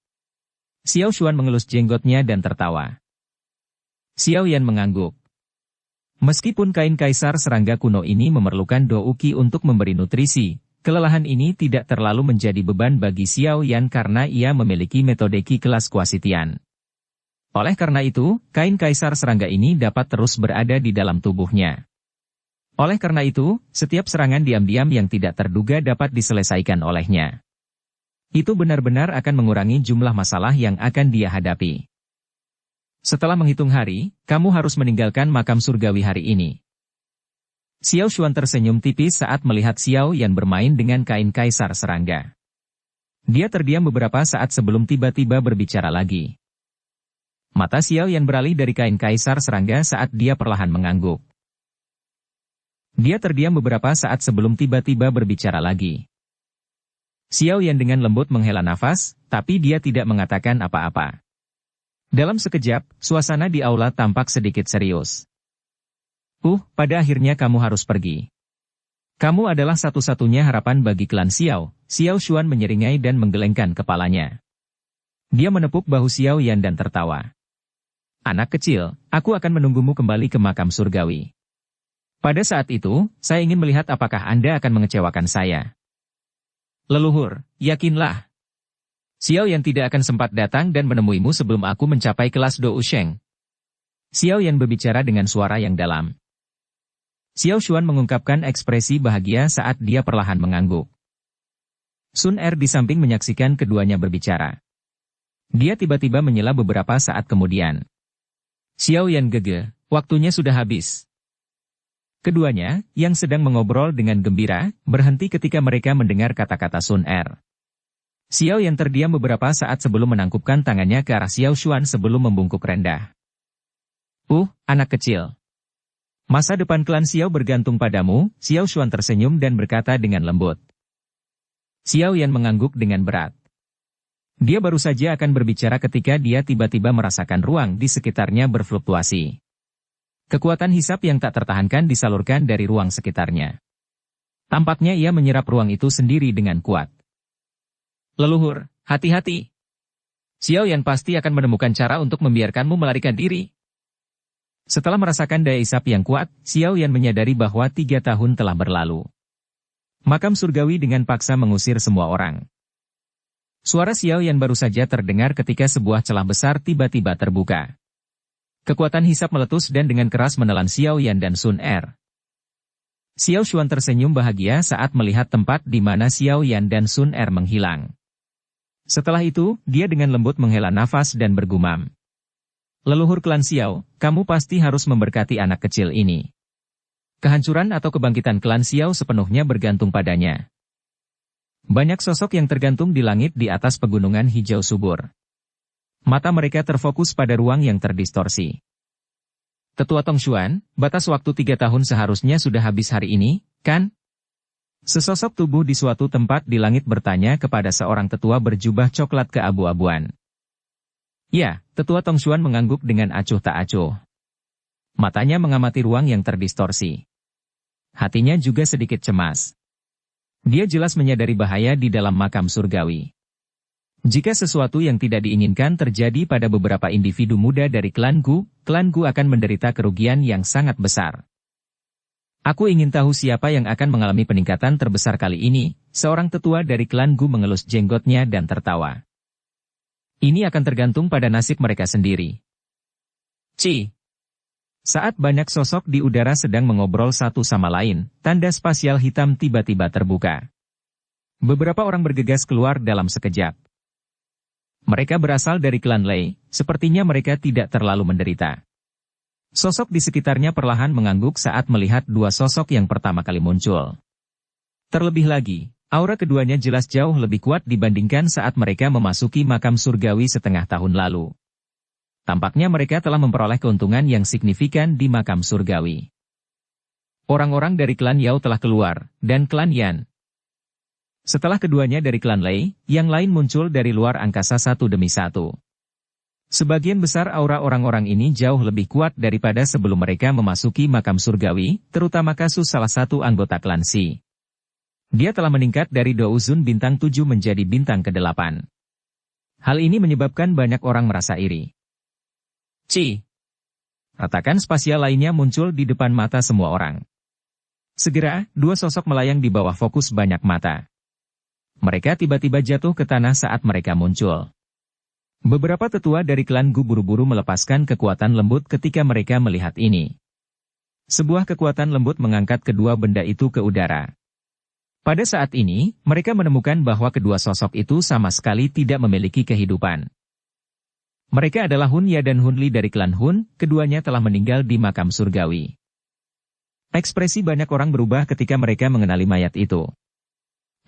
Xiao Xuan mengelus jenggotnya dan tertawa. Xiao Yan mengangguk. Meskipun kain kaisar serangga kuno ini memerlukan douki untuk memberi nutrisi, kelelahan ini tidak terlalu menjadi beban bagi Xiao Yan karena ia memiliki metode Qi kelas Kuasitian. Oleh karena itu, kain kaisar serangga ini dapat terus berada di dalam tubuhnya. Oleh karena itu, setiap serangan diam-diam yang tidak terduga dapat diselesaikan olehnya. Itu benar-benar akan mengurangi jumlah masalah yang akan dia hadapi. Setelah menghitung hari, kamu harus meninggalkan makam surgawi hari ini. Xiao Xuan tersenyum tipis saat melihat Xiao Yan bermain dengan kain kaisar serangga. Dia terdiam beberapa saat sebelum tiba-tiba berbicara lagi. Mata Xiao Yan beralih dari kain kaisar serangga saat dia perlahan mengangguk. Dia terdiam beberapa saat sebelum tiba-tiba berbicara lagi. Xiao Yan dengan lembut menghela nafas, tapi dia tidak mengatakan apa-apa. Dalam sekejap, suasana di aula tampak sedikit serius. Pada akhirnya kamu harus pergi. Kamu adalah satu-satunya harapan bagi klan Xiao. Xiao Xuan menyeringai dan menggelengkan kepalanya. Dia menepuk bahu Xiao Yan dan tertawa. Anak kecil, aku akan menunggumu kembali ke makam surgawi. Pada saat itu, saya ingin melihat apakah Anda akan mengecewakan saya. Leluhur, yakinlah. Xiao Yan tidak akan sempat datang dan menemuimu sebelum aku mencapai kelas Dou Sheng. Xiao Yan berbicara dengan suara yang dalam. Xiao Xuan mengungkapkan ekspresi bahagia saat dia perlahan mengangguk. Sun Er di samping menyaksikan keduanya berbicara. Dia tiba-tiba menyela beberapa saat kemudian. Xiao Yan gege, waktunya sudah habis. Keduanya, yang sedang mengobrol dengan gembira, berhenti ketika mereka mendengar kata-kata Sun Er. Xiao Yan terdiam beberapa saat sebelum menangkupkan tangannya ke arah Xiao Xuan sebelum membungkuk rendah. Anak kecil. Masa depan klan Xiao bergantung padamu, Xiao Xuan tersenyum dan berkata dengan lembut. Xiao Yan mengangguk dengan berat. Dia baru saja akan berbicara ketika dia tiba-tiba merasakan ruang di sekitarnya berfluktuasi. Kekuatan hisap yang tak tertahankan disalurkan dari ruang sekitarnya. Tampaknya ia menyerap ruang itu sendiri dengan kuat. Leluhur, hati-hati. Xiao Yan pasti akan menemukan cara untuk membiarkanmu melarikan diri. Setelah merasakan daya isap yang kuat, Xiao Yan menyadari bahwa 3 tahun telah berlalu. Makam surgawi dengan paksa mengusir semua orang. Suara Xiao Yan baru saja terdengar ketika sebuah celah besar tiba-tiba terbuka. Kekuatan hisap meletus dan dengan keras menelan Xiao Yan dan Sun Er. Xiao Xuan tersenyum bahagia saat melihat tempat di mana Xiao Yan dan Sun Er menghilang. Setelah itu, dia dengan lembut menghela nafas dan bergumam. Leluhur klan Xiao, kamu pasti harus memberkati anak kecil ini. Kehancuran atau kebangkitan klan Xiao sepenuhnya bergantung padanya. Banyak sosok yang tergantung di langit di atas pegunungan hijau subur. Mata mereka terfokus pada ruang yang terdistorsi. Tetua Tongshuan, batas waktu 3 tahun seharusnya sudah habis hari ini, kan? Sesosok tubuh di suatu tempat di langit bertanya kepada seorang tetua berjubah coklat keabu-abuan. Ya, tetua Tongshuan mengangguk dengan acuh tak acuh. Matanya mengamati ruang yang terdistorsi. Hatinya juga sedikit cemas. Dia jelas menyadari bahaya di dalam makam surgawi. Jika sesuatu yang tidak diinginkan terjadi pada beberapa individu muda dari klan Gu akan menderita kerugian yang sangat besar. Aku ingin tahu siapa yang akan mengalami peningkatan terbesar kali ini, seorang tetua dari klan Gu mengelus jenggotnya dan tertawa. Ini akan tergantung pada nasib mereka sendiri. Saat banyak sosok di udara sedang mengobrol satu sama lain, tanda spasial hitam tiba-tiba terbuka. Beberapa orang bergegas keluar dalam sekejap. Mereka berasal dari klan Lei, sepertinya mereka tidak terlalu menderita. Sosok di sekitarnya perlahan mengangguk saat melihat 2 sosok yang pertama kali muncul. Terlebih lagi, aura keduanya jelas jauh lebih kuat dibandingkan saat mereka memasuki makam surgawi setengah tahun lalu. Tampaknya mereka telah memperoleh keuntungan yang signifikan di makam surgawi. Orang-orang dari klan Yao telah keluar, dan klan Yan. Setelah keduanya dari klan Lei, yang lain muncul dari luar angkasa satu demi satu. Sebagian besar aura orang-orang ini jauh lebih kuat daripada sebelum mereka memasuki makam surgawi, terutama kasus salah satu anggota klan Si. Dia telah meningkat dari Douzun bintang 7 menjadi bintang ke-8. Hal ini menyebabkan banyak orang merasa iri. Ratakan spasial lainnya muncul di depan mata semua orang. Segera, 2 sosok melayang di bawah fokus banyak mata. Mereka tiba-tiba jatuh ke tanah saat mereka muncul. Beberapa tetua dari klan Gu buru-buru melepaskan kekuatan lembut ketika mereka melihat ini. Sebuah kekuatan lembut mengangkat kedua benda itu ke udara. Pada saat ini, mereka menemukan bahwa kedua sosok itu sama sekali tidak memiliki kehidupan. Mereka adalah Hun Ya dan Hun Li dari klan Hun, keduanya telah meninggal di makam surgawi. Ekspresi banyak orang berubah ketika mereka mengenali mayat itu.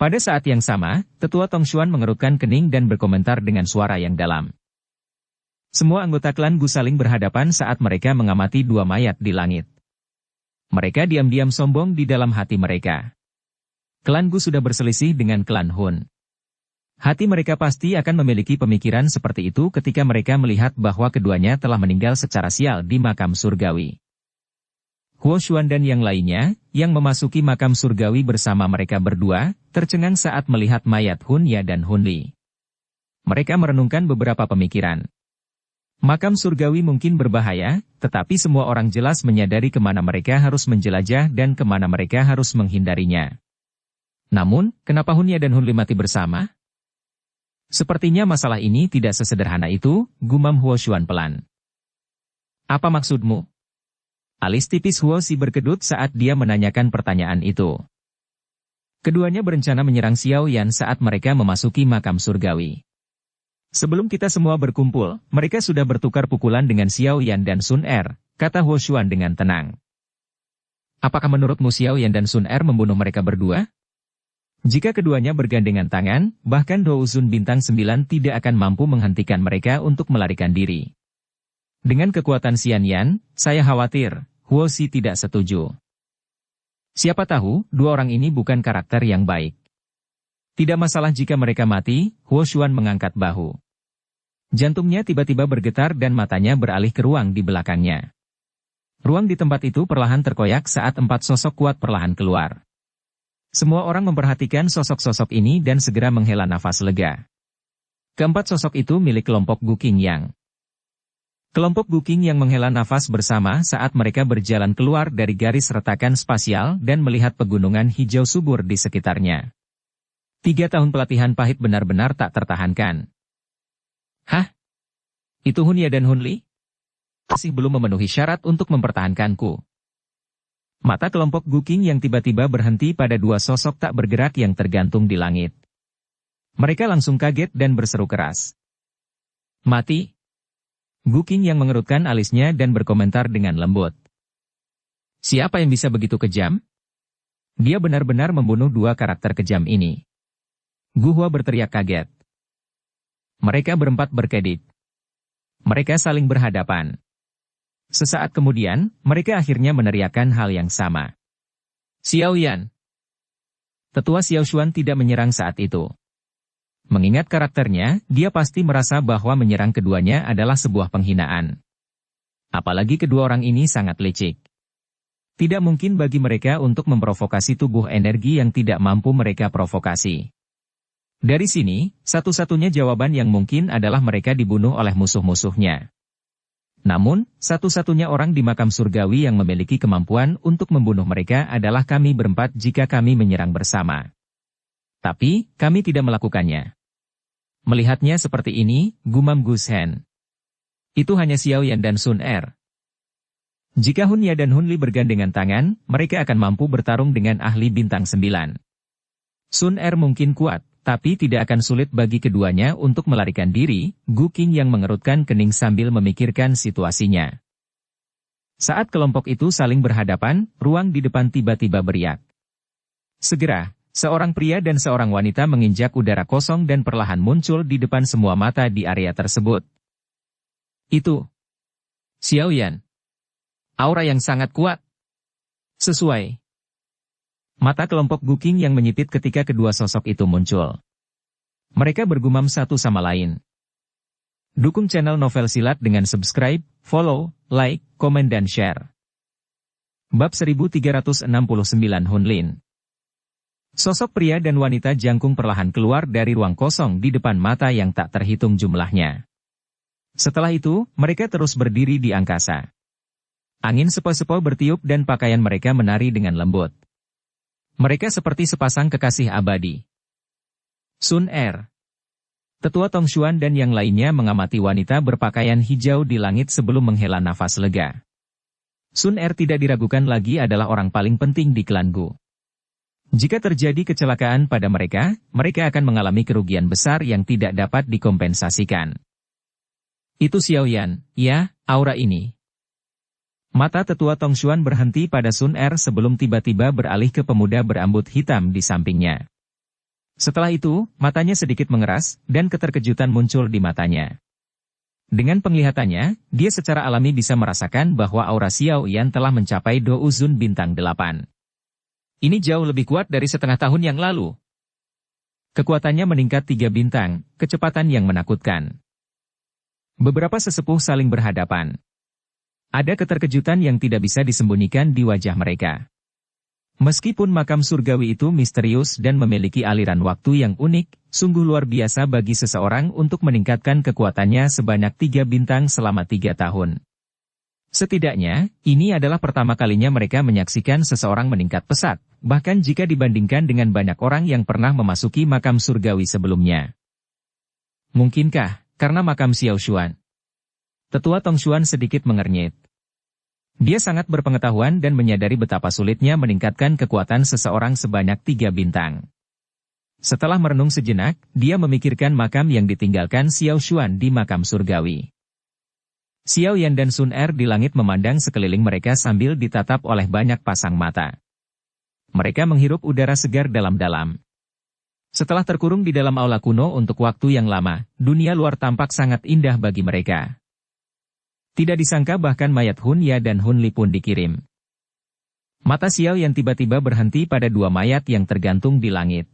Pada saat yang sama, tetua Tongshuan mengerutkan kening dan berkomentar dengan suara yang dalam. Semua anggota klan Gu saling berhadapan saat mereka mengamati 2 mayat di langit. Mereka diam-diam sombong di dalam hati mereka. Klan Gu sudah berselisih dengan klan Hun. Hati mereka pasti akan memiliki pemikiran seperti itu ketika mereka melihat bahwa keduanya telah meninggal secara sial di makam surgawi. Huo Xuan dan yang lainnya, yang memasuki makam surgawi bersama mereka berdua, tercengang saat melihat mayat Hun Ya dan Hun Li. Mereka merenungkan beberapa pemikiran. Makam surgawi mungkin berbahaya, tetapi semua orang jelas menyadari kemana mereka harus menjelajah dan kemana mereka harus menghindarinya. Namun, kenapa Hun Ya dan Hun Li mati bersama? Sepertinya masalah ini tidak sesederhana itu, gumam Huo Xuan pelan. Apa maksudmu? Alis tipis Huo Si berkedut saat dia menanyakan pertanyaan itu. Keduanya berencana menyerang Xiao Yan saat mereka memasuki makam surgawi. Sebelum kita semua berkumpul, mereka sudah bertukar pukulan dengan Xiao Yan dan Sun Er, kata Huo Xuan dengan tenang. Apakah menurutmu Xiao Yan dan Sun Er membunuh mereka berdua? Jika keduanya bergandengan tangan, bahkan Douzun bintang 9 tidak akan mampu menghentikan mereka untuk melarikan diri. Dengan kekuatan Xian Yan, saya khawatir, Huo Xi tidak setuju. Siapa tahu, dua orang ini bukan karakter yang baik. Tidak masalah jika mereka mati, Huo Xuan mengangkat bahu. Jantungnya tiba-tiba bergetar dan matanya beralih ke ruang di belakangnya. Ruang di tempat itu perlahan terkoyak saat 4 sosok kuat perlahan keluar. Semua orang memperhatikan sosok-sosok ini dan segera menghela nafas lega. Keempat sosok itu milik kelompok Gu Qingyang. Kelompok Gu Qingyang menghela nafas bersama saat mereka berjalan keluar dari garis retakan spasial dan melihat pegunungan hijau subur di sekitarnya. 3 tahun pelatihan pahit benar-benar tak tertahankan. Hah? Itu Hunya dan Hunli? Masih belum memenuhi syarat untuk mempertahankanku. Mata kelompok Gu Qingyang yang tiba-tiba berhenti pada 2 sosok tak bergerak yang tergantung di langit. Mereka langsung kaget dan berseru keras. Mati? Gu Qingyang yang mengerutkan alisnya dan berkomentar dengan lembut. Siapa yang bisa begitu kejam? Dia benar-benar membunuh 2 karakter kejam ini. Gu Hua berteriak kaget. Mereka berempat berkedip. Mereka saling berhadapan. Sesaat kemudian, mereka akhirnya meneriakkan hal yang sama. Xiao Yan. Tetua Xiao Xuan tidak menyerang saat itu. Mengingat karakternya, dia pasti merasa bahwa menyerang keduanya adalah sebuah penghinaan. Apalagi kedua orang ini sangat licik. Tidak mungkin bagi mereka untuk memprovokasi tubuh energi yang tidak mampu mereka provokasi. Dari sini, satu-satunya jawaban yang mungkin adalah mereka dibunuh oleh musuh-musuhnya. Namun, satu-satunya orang di makam surgawi yang memiliki kemampuan untuk membunuh mereka adalah kami berempat jika kami menyerang bersama. Tapi, kami tidak melakukannya. Melihatnya seperti ini, gumam Gu Shen. Itu hanya Xiao Yan dan Sun Er. Jika Hunya dan Hunli bergandengan tangan, mereka akan mampu bertarung dengan ahli bintang 9. Sun Er mungkin kuat, tapi tidak akan sulit bagi keduanya untuk melarikan diri, Gu Qingyang yang mengerutkan kening sambil memikirkan situasinya. Saat kelompok itu saling berhadapan, ruang di depan tiba-tiba beriak. Segera, seorang pria dan seorang wanita menginjak udara kosong dan perlahan muncul di depan semua mata di area tersebut. Itu Xiao Yan. Aura yang sangat kuat. Sesuai. Mata kelompok Gu Qingyang yang menyipit ketika kedua sosok itu muncul. Mereka bergumam satu sama lain. Dukung channel Novel Silat dengan subscribe, follow, like, komen dan share. Bab 1369 Hunlin. Sosok pria dan wanita jangkung perlahan keluar dari ruang kosong di depan mata yang tak terhitung jumlahnya. Setelah itu, mereka terus berdiri di angkasa. Angin sepoi-sepoi bertiup dan pakaian mereka menari dengan lembut. Mereka seperti sepasang kekasih abadi. Sun Er. Tetua Tong Xuan dan yang lainnya mengamati wanita berpakaian hijau di langit sebelum menghela nafas lega. Sun Er tidak diragukan lagi adalah orang paling penting di klan Gu. Jika terjadi kecelakaan pada mereka, mereka akan mengalami kerugian besar yang tidak dapat dikompensasikan. Itu Xiao Yan, ya, aura ini. Mata tetua Tong Xuan berhenti pada Sun Er sebelum tiba-tiba beralih ke pemuda berambut hitam di sampingnya. Setelah itu, matanya sedikit mengeras, dan keterkejutan muncul di matanya. Dengan penglihatannya, dia secara alami bisa merasakan bahwa aura Xiao Yan telah mencapai Do Uzun bintang 8. Ini jauh lebih kuat dari setengah tahun yang lalu. Kekuatannya meningkat 3 bintang, kecepatan yang menakutkan. Beberapa sesepuh saling berhadapan. Ada keterkejutan yang tidak bisa disembunyikan di wajah mereka. Meskipun makam surgawi itu misterius dan memiliki aliran waktu yang unik, sungguh luar biasa bagi seseorang untuk meningkatkan kekuatannya sebanyak 3 bintang selama 3 tahun. Setidaknya, ini adalah pertama kalinya mereka menyaksikan seseorang meningkat pesat, bahkan jika dibandingkan dengan banyak orang yang pernah memasuki makam surgawi sebelumnya. Mungkinkah, karena makam Xiao Xuan? Tetua Tong Xuan sedikit mengernyit. Dia sangat berpengetahuan dan menyadari betapa sulitnya meningkatkan kekuatan seseorang sebanyak 3 bintang. Setelah merenung sejenak, dia memikirkan makam yang ditinggalkan Xiao Xuan di makam surgawi. Xiao Yan dan Sun Er di langit memandang sekeliling mereka sambil ditatap oleh banyak pasang mata. Mereka menghirup udara segar dalam-dalam. Setelah terkurung di dalam aula kuno untuk waktu yang lama, dunia luar tampak sangat indah bagi mereka. Tidak disangka bahkan mayat Hun Ya dan Hun Li pun dikirim. Mata Xiao Yan tiba-tiba berhenti pada dua mayat yang tergantung di langit.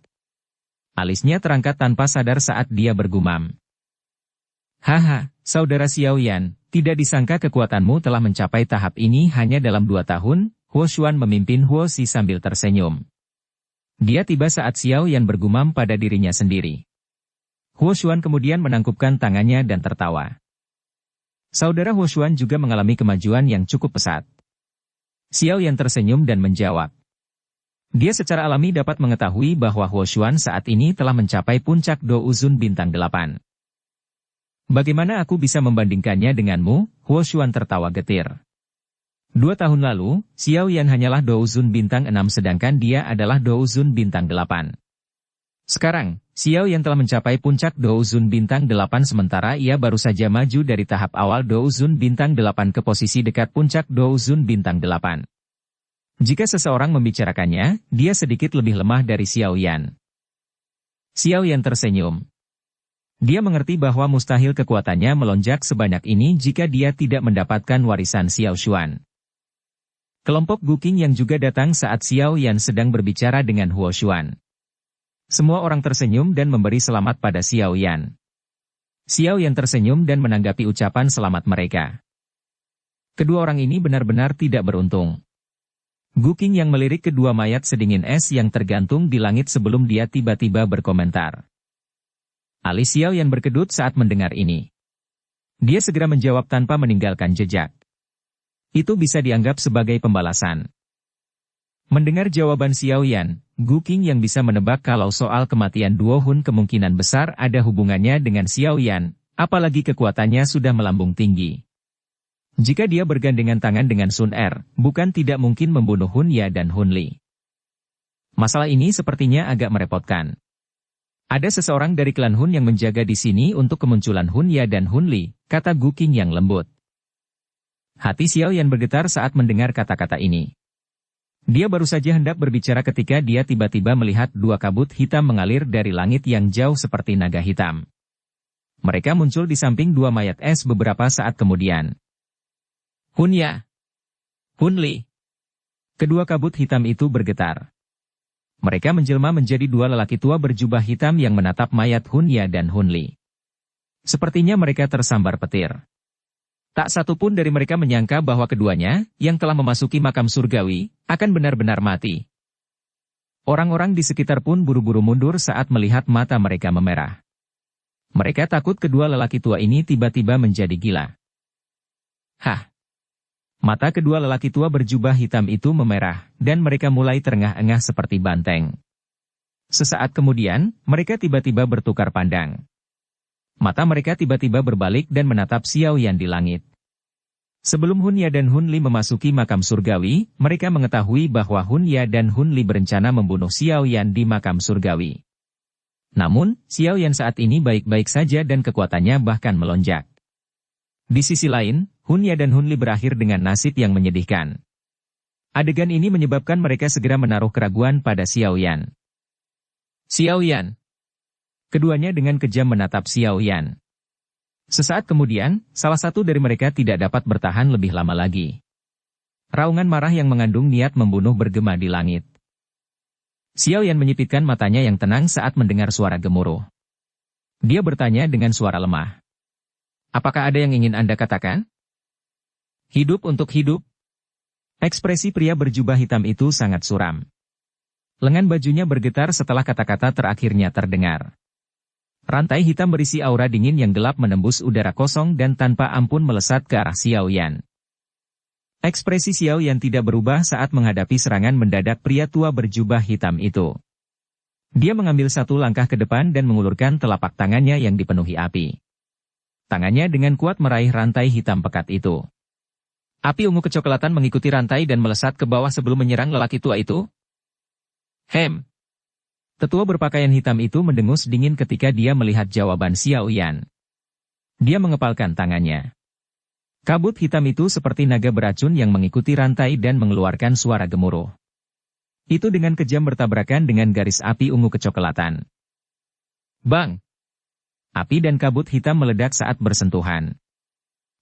Alisnya terangkat tanpa sadar saat dia bergumam. Haha, saudara Xiao Yan, tidak disangka kekuatanmu telah mencapai tahap ini hanya dalam 2 tahun, Huo Xuan memimpin Huo Si sambil tersenyum. Dia tiba saat Xiao Yan bergumam pada dirinya sendiri. Huo Xuan kemudian menangkupkan tangannya dan tertawa. Saudara Huo Xuan juga mengalami kemajuan yang cukup pesat. Xiao Yan tersenyum dan menjawab. Dia secara alami dapat mengetahui bahwa Huo Xuan saat ini telah mencapai puncak Do Uzun bintang 8. Bagaimana aku bisa membandingkannya denganmu? Huo Xuan tertawa getir. 2 tahun lalu, Xiao Yan hanyalah Do Uzun bintang 6 sedangkan dia adalah Do Uzun bintang 8. Sekarang, Xiao Yan telah mencapai puncak Do Uzun bintang 8 sementara ia baru saja maju dari tahap awal Do Uzun bintang 8 ke posisi dekat puncak Do Uzun bintang 8. Jika seseorang membicarakannya, dia sedikit lebih lemah dari Xiao Yan. Xiao Yan tersenyum. Dia mengerti bahwa mustahil kekuatannya melonjak sebanyak ini jika dia tidak mendapatkan warisan Xiao Xuan. Kelompok Guqing yang juga datang saat Xiao Yan sedang berbicara dengan Huo Xuan. Semua orang tersenyum dan memberi selamat pada Xiao Yan. Xiao Yan tersenyum dan menanggapi ucapan selamat mereka. Kedua orang ini benar-benar tidak beruntung. Guqing yang melirik kedua mayat sedingin es yang tergantung di langit sebelum dia tiba-tiba berkomentar. Alis Xiao Yan berkedut saat mendengar ini. Dia segera menjawab tanpa meninggalkan jejak. Itu bisa dianggap sebagai pembalasan. Mendengar jawaban Xiao Yan, Guqing yang bisa menebak kalau soal kematian Duo Hun kemungkinan besar ada hubungannya dengan Xiao Yan, apalagi kekuatannya sudah melambung tinggi. Jika dia bergandengan tangan dengan Sun Er, bukan tidak mungkin membunuh Hun Ya dan Hun Li. Masalah ini sepertinya agak merepotkan. Ada seseorang dari klan Hun yang menjaga di sini untuk kemunculan Hun Ya dan Hun Li, kata Guqing yang lembut. Hati Xiao Yan bergetar saat mendengar kata-kata ini. Dia baru saja hendak berbicara ketika dia tiba-tiba melihat 2 kabut hitam mengalir dari langit yang jauh seperti naga hitam. Mereka muncul di samping 2 mayat es beberapa saat kemudian. Hun Ya, Hun Li. Kedua kabut hitam itu bergetar. Mereka menjelma menjadi 2 lelaki tua berjubah hitam yang menatap mayat Hun Ya dan Hun Li. Sepertinya mereka tersambar petir. Tak satu pun dari mereka menyangka bahwa keduanya, yang telah memasuki makam surgawi, akan benar-benar mati. Orang-orang di sekitar pun buru-buru mundur saat melihat mata mereka memerah. Mereka takut kedua lelaki tua ini tiba-tiba menjadi gila. Hah! Mata kedua lelaki tua berjubah hitam itu memerah, dan mereka mulai terengah-engah seperti banteng. Sesaat kemudian, mereka tiba-tiba bertukar pandang. Mata mereka tiba-tiba berbalik dan menatap Xiao Yan di langit. Sebelum Hun Ya dan Hun Li memasuki makam surgawi, mereka mengetahui bahwa Hun Ya dan Hun Li berencana membunuh Xiao Yan di makam surgawi. Namun, Xiao Yan saat ini baik-baik saja dan kekuatannya bahkan melonjak. Di sisi lain, Hun Ya dan Hun Li berakhir dengan nasib yang menyedihkan. Adegan ini menyebabkan mereka segera menaruh keraguan pada Xiao Yan. Xiao Yan. Keduanya dengan kejam menatap Xiao Yan. Sesaat kemudian, salah satu dari mereka tidak dapat bertahan lebih lama lagi. Raungan marah yang mengandung niat membunuh bergema di langit. Xiao Yan menyipitkan matanya yang tenang saat mendengar suara gemuruh. Dia bertanya dengan suara lemah. Apakah ada yang ingin Anda katakan? Hidup untuk hidup. Ekspresi pria berjubah hitam itu sangat suram. Lengan bajunya bergetar setelah kata-kata terakhirnya terdengar. Rantai hitam berisi aura dingin yang gelap menembus udara kosong dan tanpa ampun melesat ke arah Xiao Yan. Ekspresi Xiao Yan tidak berubah saat menghadapi serangan mendadak pria tua berjubah hitam itu. Dia mengambil 1 langkah ke depan dan mengulurkan telapak tangannya yang dipenuhi api. Tangannya dengan kuat meraih rantai hitam pekat itu. Api ungu kecoklatan mengikuti rantai dan melesat ke bawah sebelum menyerang lelaki tua itu. Hem. Tetua berpakaian hitam itu mendengus dingin ketika dia melihat jawaban Xiao Yan. Dia mengepalkan tangannya. Kabut hitam itu seperti naga beracun yang mengikuti rantai dan mengeluarkan suara gemuruh. Itu dengan kejam bertabrakan dengan garis api ungu kecoklatan. Bang! Api dan kabut hitam meledak saat bersentuhan.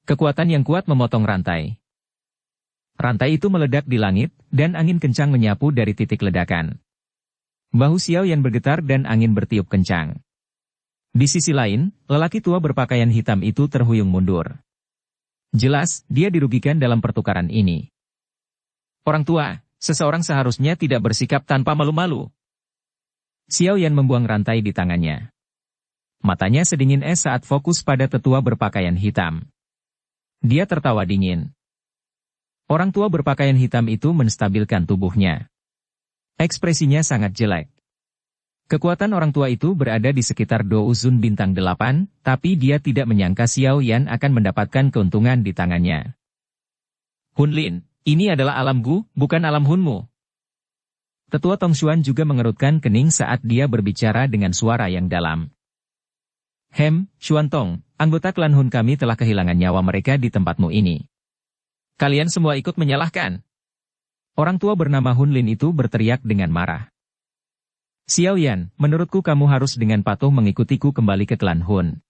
Kekuatan yang kuat memotong rantai. Rantai itu meledak di langit, dan angin kencang menyapu dari titik ledakan. Bahu Xiao Yan bergetar dan angin bertiup kencang. Di sisi lain, lelaki tua berpakaian hitam itu terhuyung mundur. Jelas, dia dirugikan dalam pertukaran ini. Orang tua, seseorang seharusnya tidak bersikap tanpa malu-malu. Xiao Yan membuang rantai di tangannya. Matanya sedingin es saat fokus pada tetua berpakaian hitam. Dia tertawa dingin. Orang tua berpakaian hitam itu menstabilkan tubuhnya. Ekspresinya sangat jelek. Kekuatan orang tua itu berada di sekitar Do Uzun bintang 8, tapi dia tidak menyangka Xiao Yan akan mendapatkan keuntungan di tangannya. Hunlin, ini adalah alamku, bukan alam Hunmu. Tetua Tongshuan juga mengerutkan kening saat dia berbicara dengan suara yang dalam. Xuantong, anggota klan Hun kami telah kehilangan nyawa mereka di tempatmu ini. Kalian semua ikut menyalahkan. Orang tua bernama Hunlin itu berteriak dengan marah. Xiao Yan, menurutku kamu harus dengan patuh mengikutiku kembali ke klan Hun.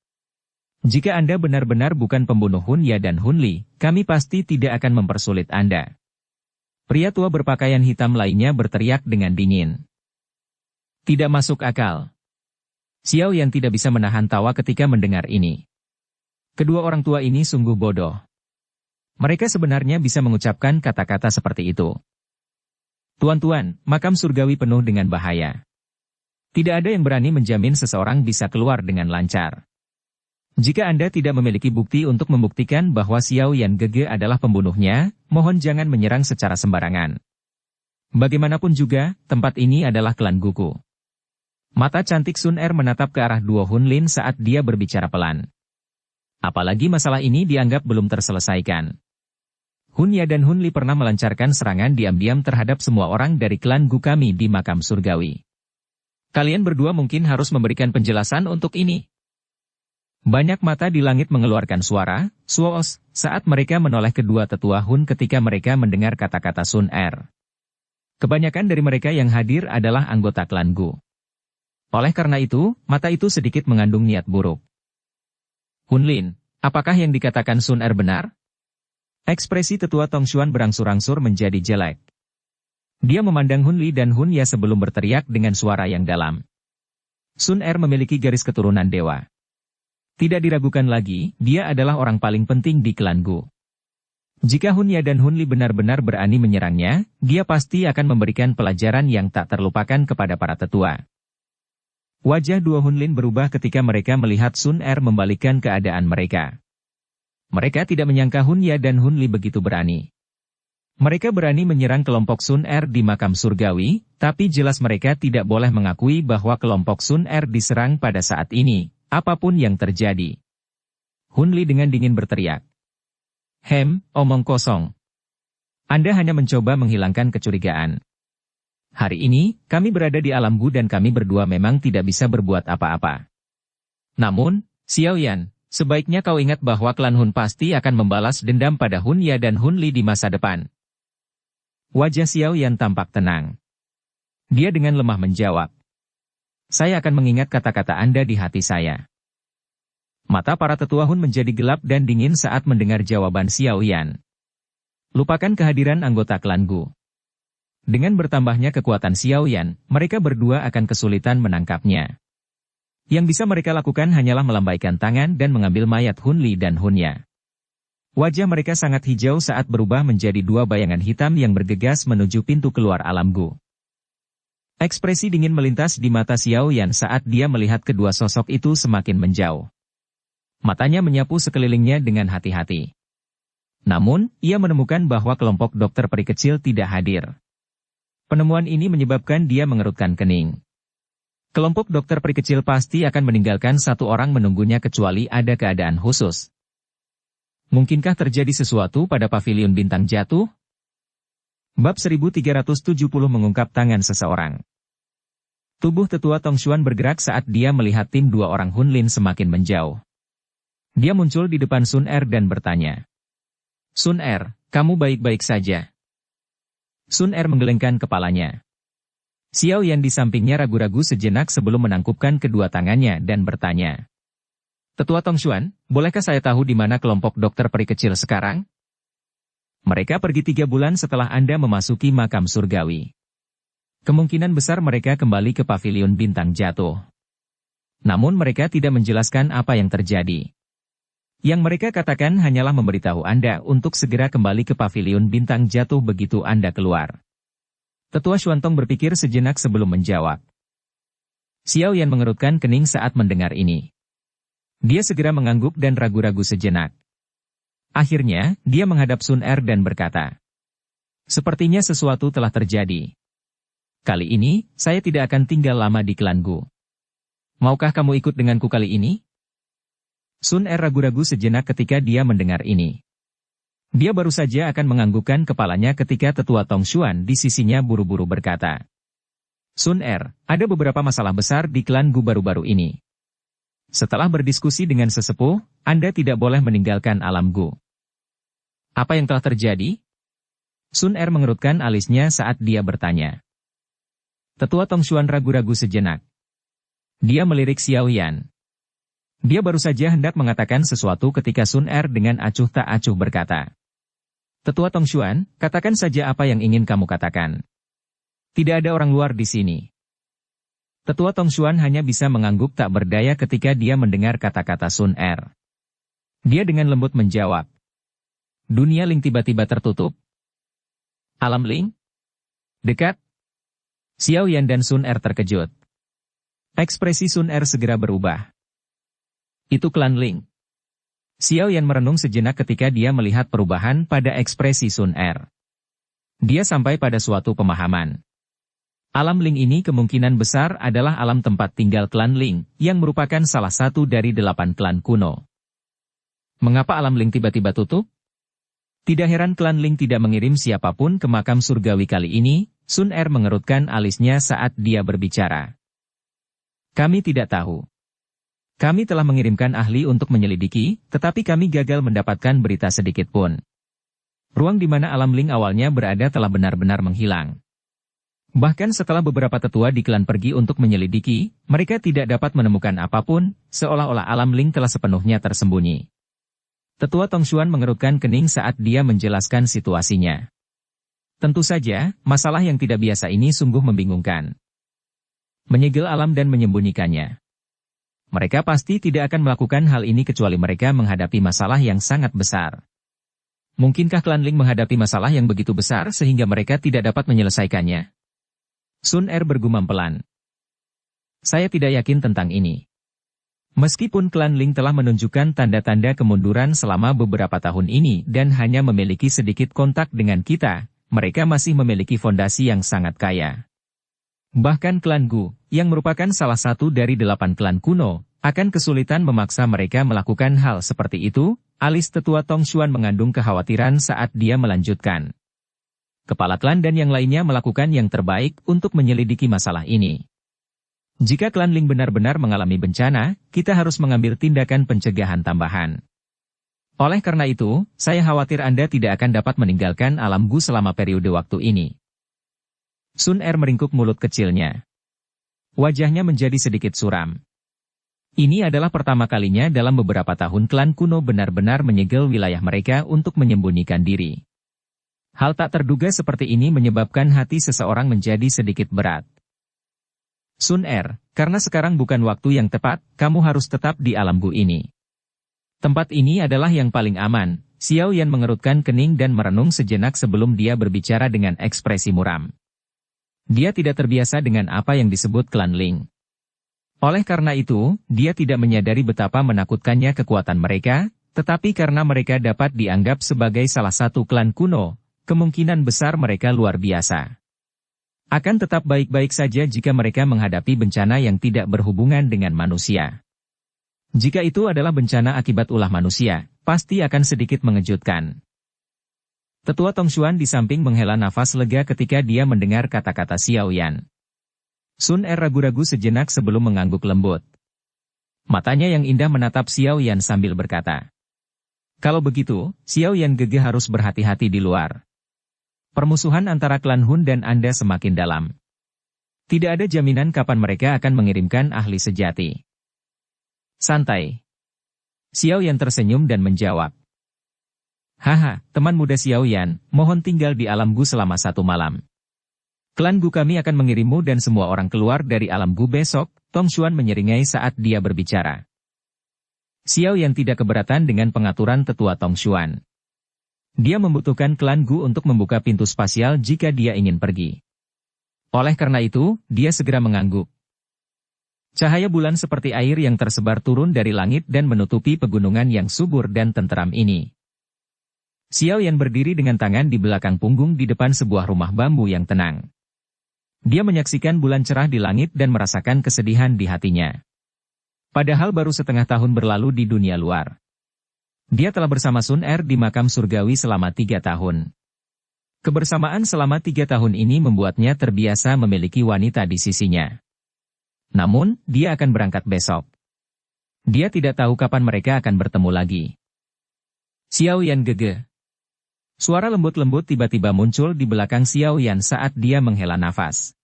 Jika Anda benar-benar bukan pembunuh Hun Ya dan Hun Li, kami pasti tidak akan mempersulit Anda. Pria tua berpakaian hitam lainnya berteriak dengan dingin. Tidak masuk akal. Xiao Yan tidak bisa menahan tawa ketika mendengar ini. Kedua orang tua ini sungguh bodoh. Mereka sebenarnya bisa mengucapkan kata-kata seperti itu. Tuan-tuan, makam surgawi penuh dengan bahaya. Tidak ada yang berani menjamin seseorang bisa keluar dengan lancar. Jika Anda tidak memiliki bukti untuk membuktikan bahwa Xiao Yan Gege adalah pembunuhnya, mohon jangan menyerang secara sembarangan. Bagaimanapun juga, tempat ini adalah klan Guku. Mata cantik Sun Er menatap ke arah Duo Hunlin saat dia berbicara pelan. Apalagi masalah ini dianggap belum terselesaikan. Hun Ya dan Hun Li pernah melancarkan serangan diam-diam terhadap semua orang dari klan Gu kami di makam surgawi. Kalian berdua mungkin harus memberikan penjelasan untuk ini. Banyak mata di langit mengeluarkan suara, suos, saat mereka menoleh kedua tetua Hun ketika mereka mendengar kata-kata Sun Er. Kebanyakan dari mereka yang hadir adalah anggota klan Gu. Oleh karena itu, mata itu sedikit mengandung niat buruk. Hunlin, apakah yang dikatakan Sun Er benar? Ekspresi tetua Tongshuan berangsur-angsur menjadi jelek. Dia memandang Hun Li dan Hun Ya sebelum berteriak dengan suara yang dalam. Sun Er memiliki garis keturunan dewa. Tidak diragukan lagi, dia adalah orang paling penting di klan Gu. Jika Hun Ya dan Hun Li benar-benar berani menyerangnya, dia pasti akan memberikan pelajaran yang tak terlupakan kepada para tetua. Wajah dua Hunlin berubah ketika mereka melihat Sun Er membalikkan keadaan mereka. Mereka tidak menyangka Hun Ya dan Hun Li begitu berani. Mereka berani menyerang kelompok Sun Er di makam surgawi, tapi jelas mereka tidak boleh mengakui bahwa kelompok Sun Er diserang pada saat ini, apapun yang terjadi. Hun Li dengan dingin berteriak. Omong kosong. Anda hanya mencoba menghilangkan kecurigaan. Hari ini, kami berada di alam Gu dan kami berdua memang tidak bisa berbuat apa-apa. Namun, Xiao Yan, sebaiknya kau ingat bahwa klan Hun pasti akan membalas dendam pada Hun Ya dan Hun Li di masa depan. Wajah Xiao Yan tampak tenang. Dia dengan lemah menjawab. Saya akan mengingat kata-kata Anda di hati saya. Mata para tetua Hun menjadi gelap dan dingin saat mendengar jawaban Xiao Yan. Lupakan kehadiran anggota klan Gu. Dengan bertambahnya kekuatan Xiao Yan, mereka berdua akan kesulitan menangkapnya. Yang bisa mereka lakukan hanyalah melambaikan tangan dan mengambil mayat Hun Li dan Hun Ya. Wajah mereka sangat hijau saat berubah menjadi dua bayangan hitam yang bergegas menuju pintu keluar alam Gu. Ekspresi dingin melintas di mata Xiao Yan saat dia melihat kedua sosok itu semakin menjauh. Matanya menyapu sekelilingnya dengan hati-hati. Namun, ia menemukan bahwa kelompok dokter peri kecil tidak hadir. Penemuan ini menyebabkan dia mengerutkan kening. Kelompok dokter peri kecil pasti akan meninggalkan satu orang menunggunya kecuali ada keadaan khusus. Mungkinkah terjadi sesuatu pada pavilion bintang jatuh? Bab 1370 mengungkap tangan seseorang. Tubuh tetua Tongshuan bergerak saat dia melihat tim dua orang Hunlin semakin menjauh. Dia muncul di depan Sun Er dan bertanya. Sun Er, kamu baik-baik saja? Sun Er menggelengkan kepalanya. Xiao Yan di sampingnya ragu-ragu sejenak sebelum menangkupkan kedua tangannya dan bertanya. Tetua Tongshuan, bolehkah saya tahu di mana kelompok dokter peri kecil sekarang? Mereka pergi 3 bulan setelah Anda memasuki makam surgawi. Kemungkinan besar mereka kembali ke pavilion bintang jatuh. Namun mereka tidak menjelaskan apa yang terjadi. Yang mereka katakan hanyalah memberitahu Anda untuk segera kembali ke pavilion bintang jatuh begitu Anda keluar. Tetua Xuantong berpikir sejenak sebelum menjawab. Xiao Yan mengerutkan kening saat mendengar ini. Dia segera mengangguk dan ragu-ragu sejenak. Akhirnya, dia menghadap Sun Er dan berkata, "Sepertinya sesuatu telah terjadi. Kali ini, saya tidak akan tinggal lama di klan Gu. Maukah kamu ikut denganku kali ini?" Sun Er ragu-ragu sejenak ketika dia mendengar ini. Dia baru saja akan menganggukkan kepalanya ketika tetua Tongshuan di sisinya buru-buru berkata, "Sun Er, ada beberapa masalah besar di klan Gu baru-baru ini. Setelah berdiskusi dengan sesepuh, Anda tidak boleh meninggalkan alam Gu." "Apa yang telah terjadi?" Sun Er mengerutkan alisnya saat dia bertanya. Tetua Tongshuan ragu-ragu sejenak. Dia melirik Xiao Yan. Dia baru saja hendak mengatakan sesuatu ketika Sun Er dengan acuh tak acuh berkata, "Tetua Tongshuan, katakan saja apa yang ingin kamu katakan. Tidak ada orang luar di sini." Tetua Tongshuan hanya bisa mengangguk tak berdaya ketika dia mendengar kata-kata Sun Er. Dia dengan lembut menjawab, "Dunia Ling tiba-tiba tertutup." "Alam Ling? Dekat?" Xiao Yan dan Sun Er terkejut. Ekspresi Sun Er segera berubah. "Itu klan Ling." Xiao Yan merenung sejenak ketika dia melihat perubahan pada ekspresi Sun Er. Dia sampai pada suatu pemahaman. Alam Ling ini kemungkinan besar adalah alam tempat tinggal klan Ling, yang merupakan salah satu dari 8 klan kuno. Mengapa alam Ling tiba-tiba tutup? Tidak heran klan Ling tidak mengirim siapapun ke makam surgawi kali ini. Sun Er mengerutkan alisnya saat dia berbicara. "Kami tidak tahu. Kami telah mengirimkan ahli untuk menyelidiki, tetapi kami gagal mendapatkan berita sedikit pun. Ruang di mana alam Ling awalnya berada telah benar-benar menghilang. Bahkan setelah beberapa tetua di klan pergi untuk menyelidiki, mereka tidak dapat menemukan apapun, seolah-olah alam Ling telah sepenuhnya tersembunyi." Tetua Tongshuan mengerutkan kening saat dia menjelaskan situasinya. Tentu saja, masalah yang tidak biasa ini sungguh membingungkan. Menyegel alam dan menyembunyikannya. Mereka pasti tidak akan melakukan hal ini kecuali mereka menghadapi masalah yang sangat besar. Mungkinkah klan Ling menghadapi masalah yang begitu besar sehingga mereka tidak dapat menyelesaikannya? Sun Er bergumam pelan. "Saya tidak yakin tentang ini. Meskipun klan Ling telah menunjukkan tanda-tanda kemunduran selama beberapa tahun ini dan hanya memiliki sedikit kontak dengan kita, mereka masih memiliki fondasi yang sangat kaya. Bahkan klan Gu, yang merupakan salah satu dari 8 klan kuno, akan kesulitan memaksa mereka melakukan hal seperti itu." Alis tetua Tongshuan mengandung kekhawatiran saat dia melanjutkan. "Kepala klan dan yang lainnya melakukan yang terbaik untuk menyelidiki masalah ini. Jika klan Ling benar-benar mengalami bencana, kita harus mengambil tindakan pencegahan tambahan. Oleh karena itu, saya khawatir Anda tidak akan dapat meninggalkan alam Gu selama periode waktu ini." Sun Er meringkuk mulut kecilnya. Wajahnya menjadi sedikit suram. Ini adalah pertama kalinya dalam beberapa tahun klan kuno benar-benar menyegel wilayah mereka untuk menyembunyikan diri. Hal tak terduga seperti ini menyebabkan hati seseorang menjadi sedikit berat. "Sun Er, karena sekarang bukan waktu yang tepat, kamu harus tetap di alam Gu ini. Tempat ini adalah yang paling aman." Xiao Yan mengerutkan kening dan merenung sejenak sebelum dia berbicara dengan ekspresi muram. Dia tidak terbiasa dengan apa yang disebut klan Ling. Oleh karena itu, dia tidak menyadari betapa menakutkannya kekuatan mereka, tetapi karena mereka dapat dianggap sebagai salah satu klan kuno, kemungkinan besar mereka luar biasa. Akan tetap baik-baik saja jika mereka menghadapi bencana yang tidak berhubungan dengan manusia. Jika itu adalah bencana akibat ulah manusia, pasti akan sedikit mengejutkan. Tetua Tongshuan di samping menghela nafas lega ketika dia mendengar kata-kata Xiao Yan. Sun Er ragu-ragu sejenak sebelum mengangguk lembut. Matanya yang indah menatap Xiao Yan sambil berkata, "Kalau begitu, Xiao Yan Gege harus berhati-hati di luar. Permusuhan antara klan Hun dan Anda semakin dalam. Tidak ada jaminan kapan mereka akan mengirimkan ahli sejati." "Santai. Xiao Yan tersenyum dan menjawab. Haha, teman muda Xiao Yan, mohon tinggal di alam Gu selama 1 malam. Klan Gu kami akan mengirimmu dan semua orang keluar dari alam Gu besok, Tong Xuan menyeringai saat dia berbicara. Xiao Yan tidak keberatan dengan pengaturan tetua Tong Xuan. Dia membutuhkan klan Gu untuk membuka pintu spasial jika dia ingin pergi. Oleh karena itu, dia segera mengangguk. Cahaya bulan seperti air yang tersebar turun dari langit dan menutupi pegunungan yang subur dan tenteram ini. Xiao Yan berdiri dengan tangan di belakang punggung di depan sebuah rumah bambu yang tenang. Dia menyaksikan bulan cerah di langit dan merasakan kesedihan di hatinya. Padahal baru setengah tahun berlalu di dunia luar. Dia telah bersama Sun Er di makam surgawi selama 3 tahun. Kebersamaan selama 3 tahun ini membuatnya terbiasa memiliki wanita di sisinya. Namun, dia akan berangkat besok. Dia tidak tahu kapan mereka akan bertemu lagi. Xiao Yan gege. Suara lembut-lembut tiba-tiba muncul di belakang Xiao Yan saat dia menghela nafas.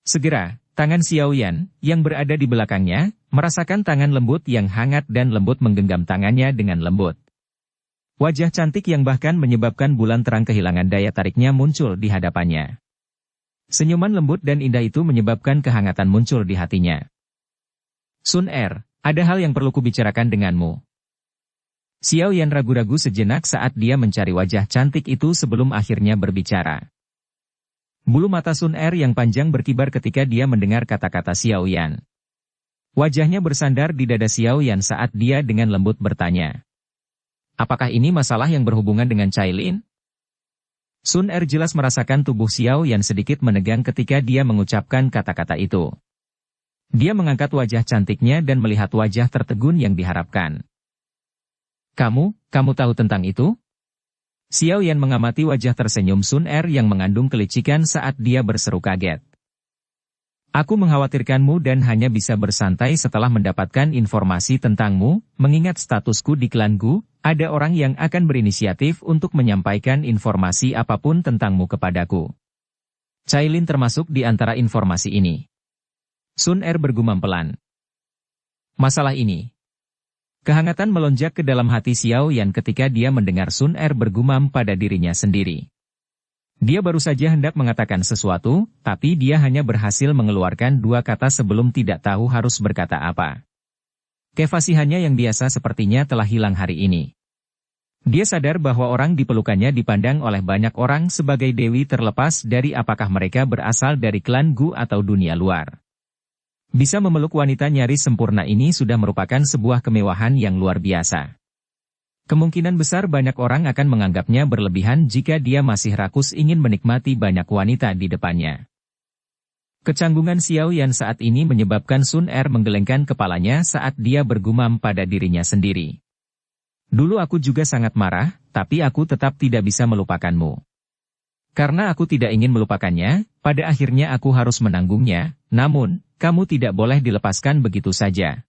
Segera, tangan Xiao Yan, yang berada di belakangnya, merasakan tangan lembut yang hangat dan lembut menggenggam tangannya dengan lembut. Wajah cantik yang bahkan menyebabkan bulan terang kehilangan daya tariknya muncul di hadapannya. Senyuman lembut dan indah itu menyebabkan kehangatan muncul di hatinya. Sun Er, ada hal yang perlu kubicarakan denganmu. Xiao Yan ragu-ragu sejenak saat dia mencari wajah cantik itu sebelum akhirnya berbicara. Bulu mata Sun Er yang panjang berkibar ketika dia mendengar kata-kata Xiao Yan. Wajahnya bersandar di dada Xiao Yan saat dia dengan lembut bertanya. Apakah ini masalah yang berhubungan dengan Cailin? Sun Er jelas merasakan tubuh Xiao Yan sedikit menegang ketika dia mengucapkan kata-kata itu. Dia mengangkat wajah cantiknya dan melihat wajah tertegun yang diharapkan. Kamu tahu tentang itu? Xiao Yan mengamati wajah tersenyum Sun Er yang mengandung kelicikan saat dia berseru kaget. Aku mengkhawatirkanmu dan hanya bisa bersantai setelah mendapatkan informasi tentangmu, mengingat statusku di klan Gu, ada orang yang akan berinisiatif untuk menyampaikan informasi apapun tentangmu kepadaku. Cailin termasuk di antara informasi ini. Sun Er bergumam pelan. Masalah ini. Kehangatan melonjak ke dalam hati Xiao Yan ketika dia mendengar Sun Er bergumam pada dirinya sendiri. Dia baru saja hendak mengatakan sesuatu, tapi dia hanya berhasil mengeluarkan 2 kata sebelum tidak tahu harus berkata apa. Kefasihannya yang biasa sepertinya telah hilang hari ini. Dia sadar bahwa orang di pelukannya dipandang oleh banyak orang sebagai dewi terlepas dari apakah mereka berasal dari klan Gu atau dunia luar. Bisa memeluk wanita nyaris sempurna ini sudah merupakan sebuah kemewahan yang luar biasa. Kemungkinan besar banyak orang akan menganggapnya berlebihan jika dia masih rakus ingin menikmati banyak wanita di depannya. Kecanggungan Xiao Yan saat ini menyebabkan Sun Er menggelengkan kepalanya saat dia bergumam pada dirinya sendiri. Dulu aku juga sangat marah, tapi aku tetap tidak bisa melupakanmu. Karena aku tidak ingin melupakannya, pada akhirnya aku harus menanggungnya, namun, kamu tidak boleh dilepaskan begitu saja.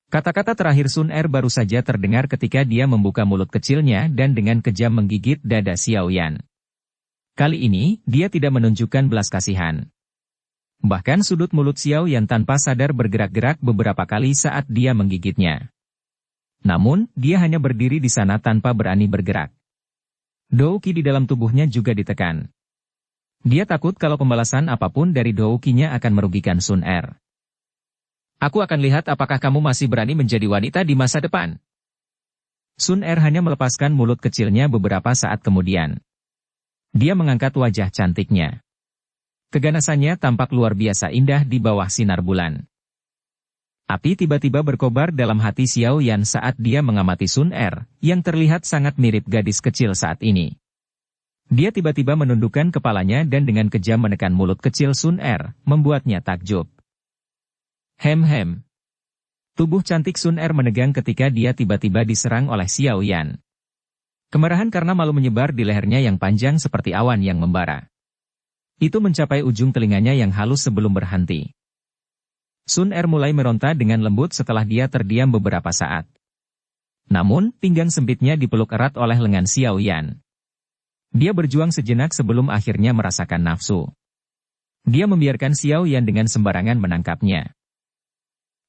Kata-kata terakhir Sun Er baru saja terdengar ketika dia membuka mulut kecilnya dan dengan kejam menggigit dada Xiao Yan. Kali ini, dia tidak menunjukkan belas kasihan. Bahkan sudut mulut Xiao Yan tanpa sadar bergerak-gerak beberapa kali saat dia menggigitnya. Namun, dia hanya berdiri di sana tanpa berani bergerak. Douqi di dalam tubuhnya juga ditekan. Dia takut kalau pembalasan apapun dari Douqi-nya akan merugikan Sun Er. Aku akan lihat apakah kamu masih berani menjadi wanita di masa depan. Sun Er hanya melepaskan mulut kecilnya beberapa saat kemudian. Dia mengangkat wajah cantiknya. Keganasannya tampak luar biasa indah di bawah sinar bulan. Api tiba-tiba berkobar dalam hati Xiao Yan saat dia mengamati Sun Er, yang terlihat sangat mirip gadis kecil saat ini. Dia tiba-tiba menundukkan kepalanya dan dengan kejam menekan mulut kecil Sun Er, membuatnya takjub. Hem. Tubuh cantik Sun Er menegang ketika dia tiba-tiba diserang oleh Xiao Yan. Kemarahan karena malu menyebar di lehernya yang panjang seperti awan yang membara. Itu mencapai ujung telinganya yang halus sebelum berhenti. Sun Er mulai meronta dengan lembut setelah dia terdiam beberapa saat. Namun, pinggang sempitnya dipeluk erat oleh lengan Xiao Yan. Dia berjuang sejenak sebelum akhirnya merasakan nafsu. Dia membiarkan Xiao Yan dengan sembarangan menangkapnya.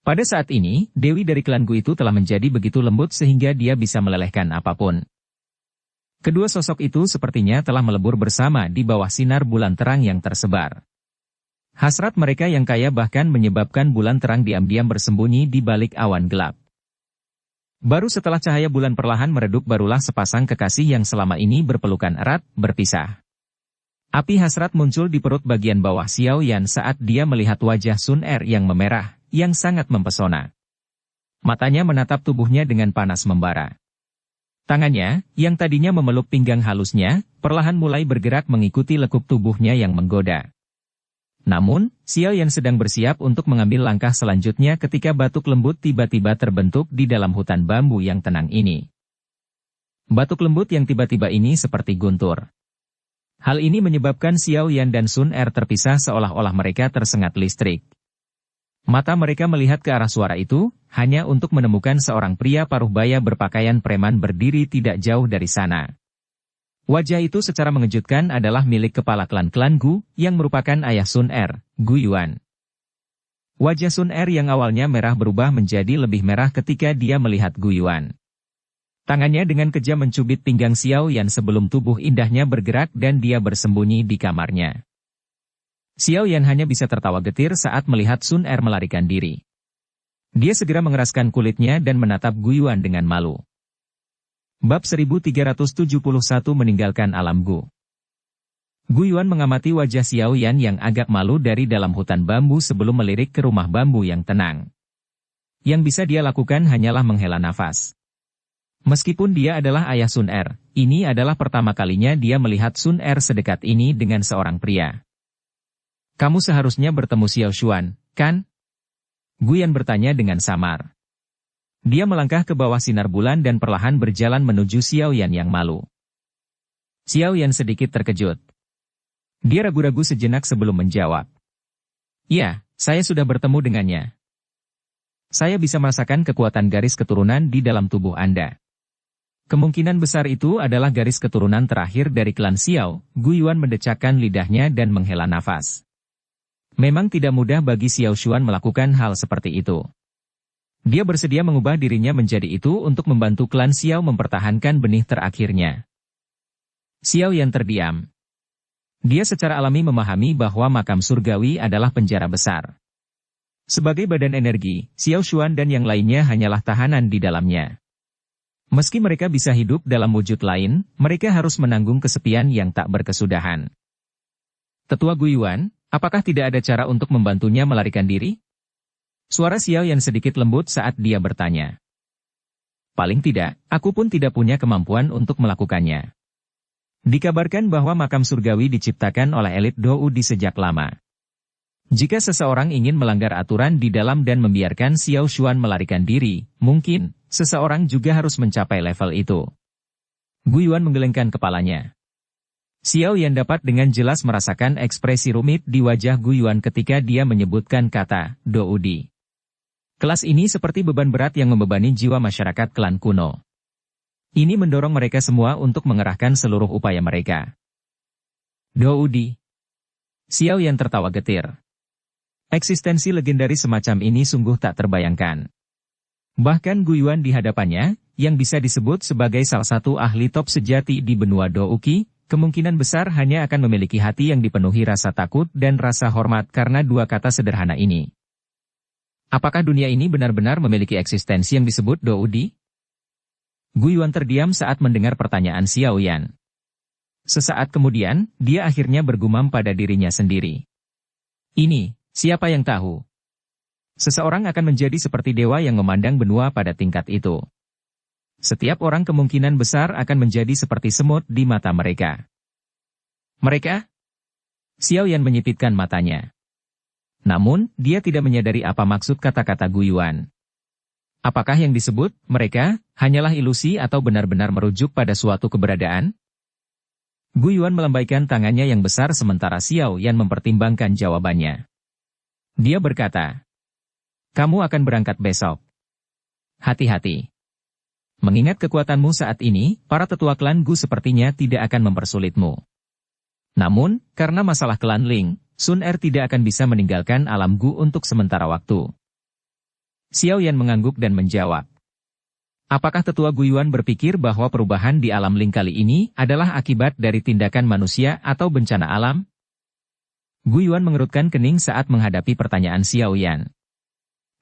Pada saat ini, Dewi dari klan Gu itu telah menjadi begitu lembut sehingga dia bisa melelehkan apapun. Kedua sosok itu sepertinya telah melebur bersama di bawah sinar bulan terang yang tersebar. Hasrat mereka yang kaya bahkan menyebabkan bulan terang diam-diam bersembunyi di balik awan gelap. Baru setelah cahaya bulan perlahan meredup barulah sepasang kekasih yang selama ini berpelukan erat, berpisah. Api hasrat muncul di perut bagian bawah Xiao Yan saat dia melihat wajah Sun Er yang memerah, yang sangat mempesona. Matanya menatap tubuhnya dengan panas membara. Tangannya, yang tadinya memeluk pinggang halusnya, perlahan mulai bergerak mengikuti lekuk tubuhnya yang menggoda. Namun, Xiao Yan sedang bersiap untuk mengambil langkah selanjutnya ketika batuk lembut tiba-tiba terbentuk di dalam hutan bambu yang tenang ini. Batuk lembut yang tiba-tiba ini seperti guntur. Hal ini menyebabkan Xiao Yan dan Sun Er terpisah seolah-olah mereka tersengat listrik. Mata mereka melihat ke arah suara itu, hanya untuk menemukan seorang pria paruh baya berpakaian preman berdiri tidak jauh dari sana. Wajah itu secara mengejutkan adalah milik kepala klan Gu, yang merupakan ayah Sun Er, Gu Yuan. Wajah Sun Er yang awalnya merah berubah menjadi lebih merah ketika dia melihat Gu Yuan. Tangannya dengan kejam mencubit pinggang Xiao Yan sebelum tubuh indahnya bergerak dan dia bersembunyi di kamarnya. Xiao Yan hanya bisa tertawa getir saat melihat Sun Er melarikan diri. Dia segera mengeraskan kulitnya dan menatap Gu Yuan dengan malu. Bab 1371 meninggalkan alam Gu. Gu Yuan mengamati wajah Xiao Yan yang agak malu dari dalam hutan bambu sebelum melirik ke rumah bambu yang tenang. Yang bisa dia lakukan hanyalah menghela nafas. Meskipun dia adalah ayah Sun Er, ini adalah pertama kalinya dia melihat Sun Er sedekat ini dengan seorang pria. Kamu seharusnya bertemu Xiao Xuan, kan? Gu Yan bertanya dengan samar. Dia melangkah ke bawah sinar bulan dan perlahan berjalan menuju Xiao Yan yang malu. Xiao Yan sedikit terkejut. Dia ragu-ragu sejenak sebelum menjawab. Ya, saya sudah bertemu dengannya. Saya bisa merasakan kekuatan garis keturunan di dalam tubuh Anda. Kemungkinan besar itu adalah garis keturunan terakhir dari klan Xiao. Gu Yuan mendecakkan lidahnya dan menghela nafas. Memang tidak mudah bagi Xiao Xuan melakukan hal seperti itu. Dia bersedia mengubah dirinya menjadi itu untuk membantu klan Xiao mempertahankan benih terakhirnya. Xiao Yan terdiam. Dia secara alami memahami bahwa makam surgawi adalah penjara besar. Sebagai badan energi, Xiao Xuan dan yang lainnya hanyalah tahanan di dalamnya. Meski mereka bisa hidup dalam wujud lain, mereka harus menanggung kesepian yang tak berkesudahan. Tetua Gu Yuan, apakah tidak ada cara untuk membantunya melarikan diri? Suara Xiao Yan sedikit lembut saat dia bertanya. Paling tidak, aku pun tidak punya kemampuan untuk melakukannya. Dikabarkan bahwa makam surgawi diciptakan oleh elit Dou di sejak lama. Jika seseorang ingin melanggar aturan di dalam dan membiarkan Xiao Xuan melarikan diri, mungkin seseorang juga harus mencapai level itu. Gu Yuan menggelengkan kepalanya. Xiao Yan dapat dengan jelas merasakan ekspresi rumit di wajah Gu Yuan ketika dia menyebutkan kata Doudi. Kelas ini seperti beban berat yang membebani jiwa masyarakat klan kuno. Ini mendorong mereka semua untuk mengerahkan seluruh upaya mereka. Doudi. Xiao Yan tertawa getir. Eksistensi legendaris semacam ini sungguh tak terbayangkan. Bahkan Gu Yuan di hadapannya, yang bisa disebut sebagai salah satu ahli top sejati di benua Douqi, kemungkinan besar hanya akan memiliki hati yang dipenuhi rasa takut dan rasa hormat karena dua kata sederhana ini. Apakah dunia ini benar-benar memiliki eksistensi yang disebut Doudi? Gu Yuan terdiam saat mendengar pertanyaan Xiao Yan. Sesaat kemudian, dia akhirnya bergumam pada dirinya sendiri. Ini, siapa yang tahu? Seseorang akan menjadi seperti dewa yang memandang benua pada tingkat itu. Setiap orang kemungkinan besar akan menjadi seperti semut di mata mereka. Mereka? Xiao Yan menyipitkan matanya. Namun, dia tidak menyadari apa maksud kata-kata Gu Yuan. Apakah yang disebut mereka hanyalah ilusi atau benar-benar merujuk pada suatu keberadaan? Gu Yuan melambaikan tangannya yang besar sementara Xiao Yan mempertimbangkan jawabannya. Dia berkata, "Kamu akan berangkat besok. Hati-hati. Mengingat kekuatanmu saat ini, para tetua klan Gu sepertinya tidak akan mempersulitmu. Namun, karena masalah klan Ling, Sun Er tidak akan bisa meninggalkan alam Gu untuk sementara waktu. Xiao Yan mengangguk dan menjawab. Apakah tetua Guiyuan berpikir bahwa perubahan di alam Ling kali ini adalah akibat dari tindakan manusia atau bencana alam? Guiyuan mengerutkan kening saat menghadapi pertanyaan Xiao Yan.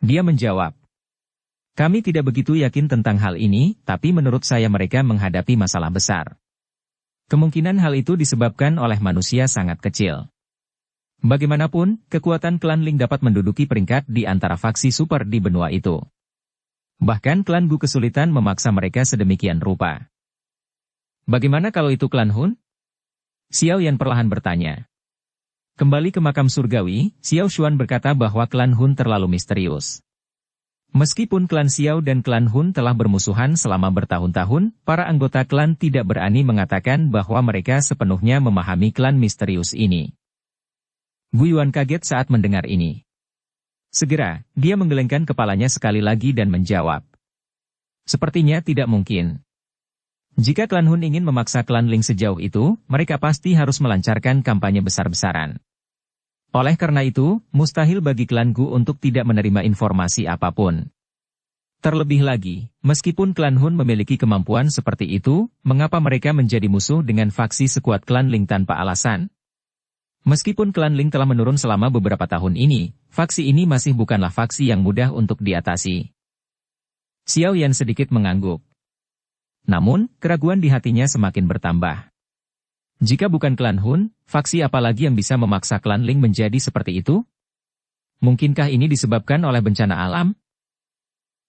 Dia menjawab. Kami tidak begitu yakin tentang hal ini, tapi menurut saya mereka menghadapi masalah besar. Kemungkinan hal itu disebabkan oleh manusia sangat kecil. Bagaimanapun, kekuatan klan Ling dapat menduduki peringkat di antara faksi super di benua itu. Bahkan klan Gu kesulitan memaksa mereka sedemikian rupa. Bagaimana kalau itu klan Hun? Xiao Yan perlahan bertanya. Kembali ke makam surgawi, Xiao Xuan berkata bahwa klan Hun terlalu misterius. Meskipun klan Xiao dan klan Hun telah bermusuhan selama bertahun-tahun, para anggota klan tidak berani mengatakan bahwa mereka sepenuhnya memahami klan misterius ini. Guiyuan kaget saat mendengar ini. Segera, dia menggelengkan kepalanya sekali lagi dan menjawab. Sepertinya tidak mungkin. Jika klan Hun ingin memaksa klan Ling sejauh itu, mereka pasti harus melancarkan kampanye besar-besaran. Oleh karena itu, mustahil bagi klan Gu untuk tidak menerima informasi apapun. Terlebih lagi, meskipun klan Hun memiliki kemampuan seperti itu, mengapa mereka menjadi musuh dengan faksi sekuat klan Ling tanpa alasan? Meskipun klan Ling telah menurun selama beberapa tahun ini, faksi ini masih bukanlah faksi yang mudah untuk diatasi. Xiao Yan sedikit mengangguk. Namun, keraguan di hatinya semakin bertambah. Jika bukan klan Hun, faksi apa lagi yang bisa memaksa klan Ling menjadi seperti itu? Mungkinkah ini disebabkan oleh bencana alam?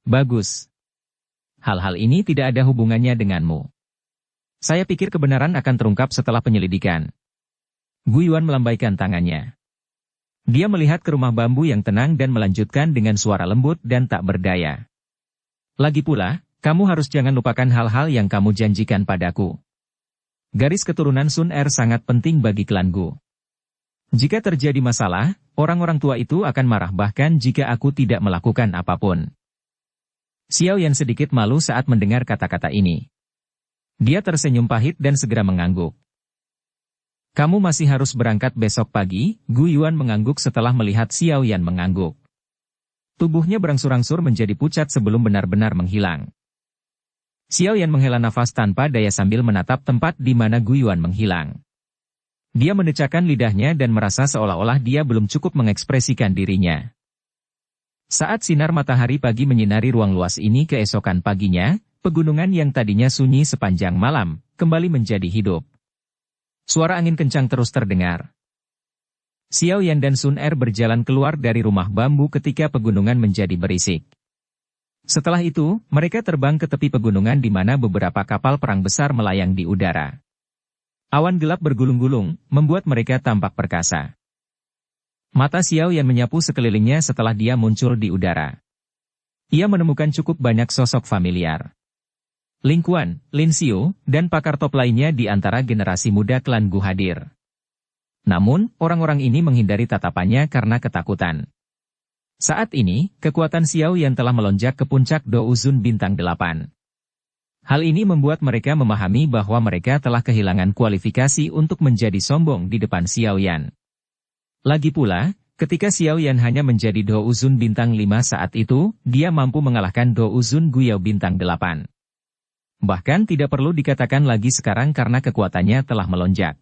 Bagus. Hal-hal ini tidak ada hubungannya denganmu. Saya pikir kebenaran akan terungkap setelah penyelidikan. Guiyuan melambaikan tangannya. Dia melihat ke rumah bambu yang tenang dan melanjutkan dengan suara lembut dan tak berdaya. Lagi pula, kamu harus jangan lupakan hal-hal yang kamu janjikan padaku. Garis keturunan Sun Er sangat penting bagi klan Gu. Jika terjadi masalah, orang-orang tua itu akan marah bahkan jika aku tidak melakukan apapun. Xiao Yan sedikit malu saat mendengar kata-kata ini. Dia tersenyum pahit dan segera mengangguk. Kamu masih harus berangkat besok pagi, Guiyuan mengangguk setelah melihat Xiao Yan mengangguk. Tubuhnya berangsur-angsur menjadi pucat sebelum benar-benar menghilang. Xiao Yan menghela nafas tanpa daya sambil menatap tempat di mana Guiyuan menghilang. Dia mendecakkan lidahnya dan merasa seolah-olah dia belum cukup mengekspresikan dirinya. Saat sinar matahari pagi menyinari ruang luas ini keesokan paginya, pegunungan yang tadinya sunyi sepanjang malam, kembali menjadi hidup. Suara angin kencang terus terdengar. Xiao Yan dan Sun Er berjalan keluar dari rumah bambu ketika pegunungan menjadi berisik. Setelah itu, mereka terbang ke tepi pegunungan di mana beberapa kapal perang besar melayang di udara. Awan gelap bergulung-gulung, membuat mereka tampak perkasa. Mata Xiao Yan menyapu sekelilingnya setelah dia muncul di udara. Ia menemukan cukup banyak sosok familiar. Ling Quan, Lin Xiu, dan pakar top lainnya di antara generasi muda klan Gu hadir. Namun, orang-orang ini menghindari tatapannya karena ketakutan. Saat ini, kekuatan Xiao Yan telah melonjak ke puncak Do Uzun bintang 8. Hal ini membuat mereka memahami bahwa mereka telah kehilangan kualifikasi untuk menjadi sombong di depan Xiao Yan. Lagi pula, ketika Xiao Yan hanya menjadi Do Uzun bintang 5 saat itu, dia mampu mengalahkan Do Uzun Guyao bintang 8. Bahkan tidak perlu dikatakan lagi sekarang karena kekuatannya telah melonjak.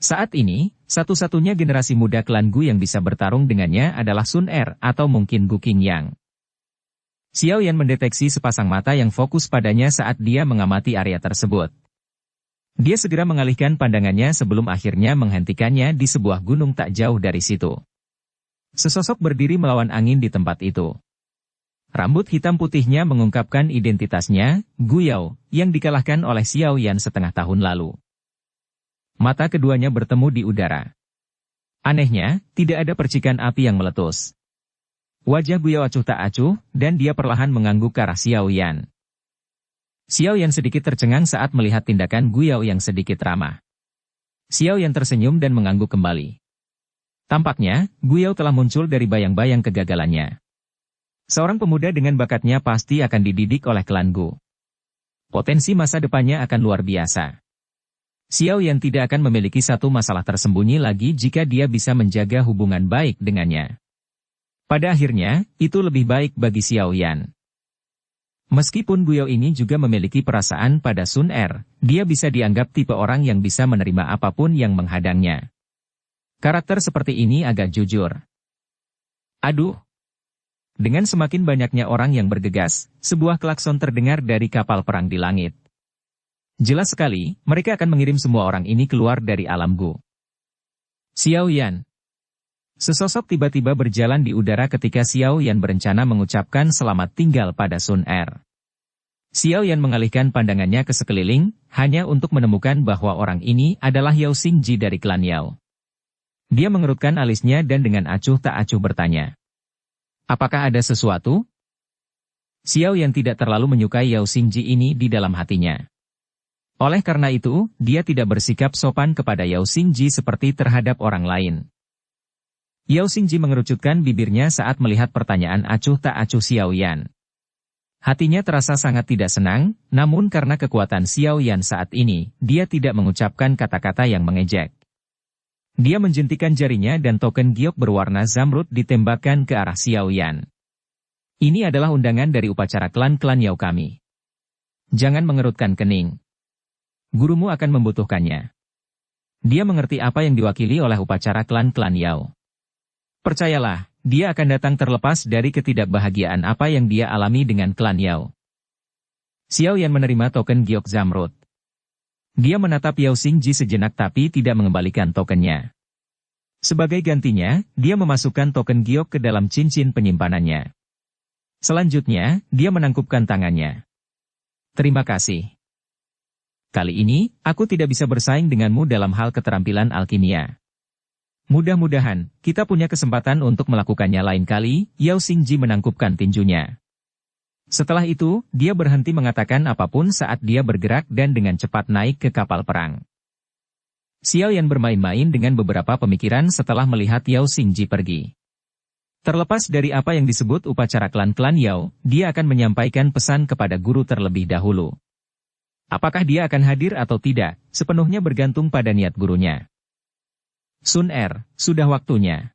Saat ini, satu-satunya generasi muda klan Gu yang bisa bertarung dengannya adalah Sun Er atau mungkin Gu Qingyang. Xiao Yan mendeteksi sepasang mata yang fokus padanya saat dia mengamati area tersebut. Dia segera mengalihkan pandangannya sebelum akhirnya menghentikannya di sebuah gunung tak jauh dari situ. Sesosok berdiri melawan angin di tempat itu. Rambut hitam putihnya mengungkapkan identitasnya, Guyao, yang dikalahkan oleh Xiao Yan setengah tahun lalu. Mata keduanya bertemu di udara. Anehnya, tidak ada percikan api yang meletus. Wajah Guyao acuh tak acuh, dan dia perlahan mengangguk ke arah Xiao Yan. Xiao Yan sedikit tercengang saat melihat tindakan Guyao yang sedikit ramah. Xiao Yan tersenyum dan mengangguk kembali. Tampaknya, Guyao telah muncul dari bayang-bayang kegagalannya. Seorang pemuda dengan bakatnya pasti akan dididik oleh klan Gu. Potensi masa depannya akan luar biasa. Xiao Yan tidak akan memiliki satu masalah tersembunyi lagi jika dia bisa menjaga hubungan baik dengannya. Pada akhirnya, itu lebih baik bagi Xiao Yan. Meskipun Guyo ini juga memiliki perasaan pada Sun Er, dia bisa dianggap tipe orang yang bisa menerima apapun yang menghadangnya. Karakter seperti ini agak jujur. Aduh! Dengan semakin banyaknya orang yang bergegas, sebuah klakson terdengar dari kapal perang di langit. Jelas sekali, mereka akan mengirim semua orang ini keluar dari alam Gu. Xiao Yan. Sesosok tiba-tiba berjalan di udara ketika Xiao Yan berencana mengucapkan selamat tinggal pada Sun Er. Xiao Yan mengalihkan pandangannya ke sekeliling, hanya untuk menemukan bahwa orang ini adalah Yao Xingji dari klan Yao. Dia mengerutkan alisnya dan dengan acuh tak acuh bertanya. Apakah ada sesuatu? Xiao Yan tidak terlalu menyukai Yao Xingji ini di dalam hatinya. Oleh karena itu, dia tidak bersikap sopan kepada Yao Xingji seperti terhadap orang lain. Yao Xingji mengerucutkan bibirnya saat melihat pertanyaan acuh tak acuh Xiao Yan. Hatinya terasa sangat tidak senang, namun karena kekuatan Xiao Yan saat ini, dia tidak mengucapkan kata-kata yang mengejek. Dia menjentikan jarinya dan token giok berwarna zamrud ditembakkan ke arah Xiao Yan. Ini adalah undangan dari upacara klan-klan Yao kami. Jangan mengerutkan kening. Gurumu akan membutuhkannya. Dia mengerti apa yang diwakili oleh upacara klan-klan Yao. Percayalah, dia akan datang terlepas dari ketidakbahagiaan apa yang dia alami dengan klan Yao. Xiao Yan menerima token giok zamrud. Dia menatap Yao Xingji sejenak tapi tidak mengembalikan tokennya. Sebagai gantinya, dia memasukkan token giok ke dalam cincin penyimpanannya. Selanjutnya, dia menangkupkan tangannya. Terima kasih. Kali ini, aku tidak bisa bersaing denganmu dalam hal keterampilan alkimia. Mudah-mudahan, kita punya kesempatan untuk melakukannya lain kali. Yao Xingji menangkupkan tinjunya. Setelah itu, dia berhenti mengatakan apapun saat dia bergerak dan dengan cepat naik ke kapal perang. Xiao Yan bermain-main dengan beberapa pemikiran setelah melihat Yao Xingji pergi. Terlepas dari apa yang disebut upacara klan-klan Yao, dia akan menyampaikan pesan kepada guru terlebih dahulu. Apakah dia akan hadir atau tidak, sepenuhnya bergantung pada niat gurunya. Sun Er, sudah waktunya.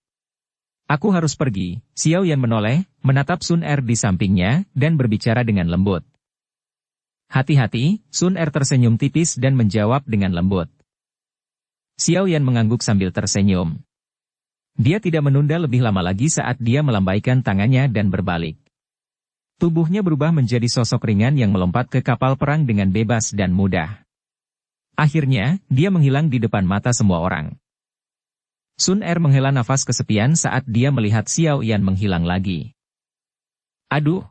Aku harus pergi. Xiao Yan menoleh, menatap Sun Er di sampingnya, dan berbicara dengan lembut. Hati-hati, Sun Er tersenyum tipis dan menjawab dengan lembut. Xiao Yan mengangguk sambil tersenyum. Dia tidak menunda lebih lama lagi saat dia melambaikan tangannya dan berbalik. Tubuhnya berubah menjadi sosok ringan yang melompat ke kapal perang dengan bebas dan mudah. Akhirnya, dia menghilang di depan mata semua orang. Sun Er menghela nafas kesepian saat dia melihat Xiao Yan menghilang lagi. Aduh!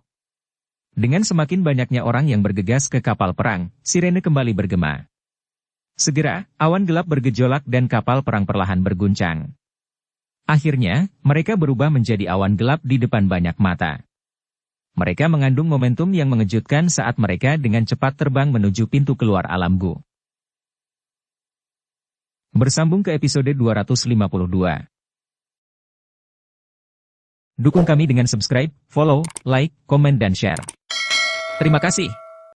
Dengan semakin banyaknya orang yang bergegas ke kapal perang, sirene kembali bergema. Segera, awan gelap bergejolak dan kapal perang perlahan berguncang. Akhirnya, mereka berubah menjadi awan gelap di depan banyak mata. Mereka mengandung momentum yang mengejutkan saat mereka dengan cepat terbang menuju pintu keluar alam Gu. Bersambung ke episode 252. Dukung kami dengan subscribe, follow, like, komen dan share. Terima kasih.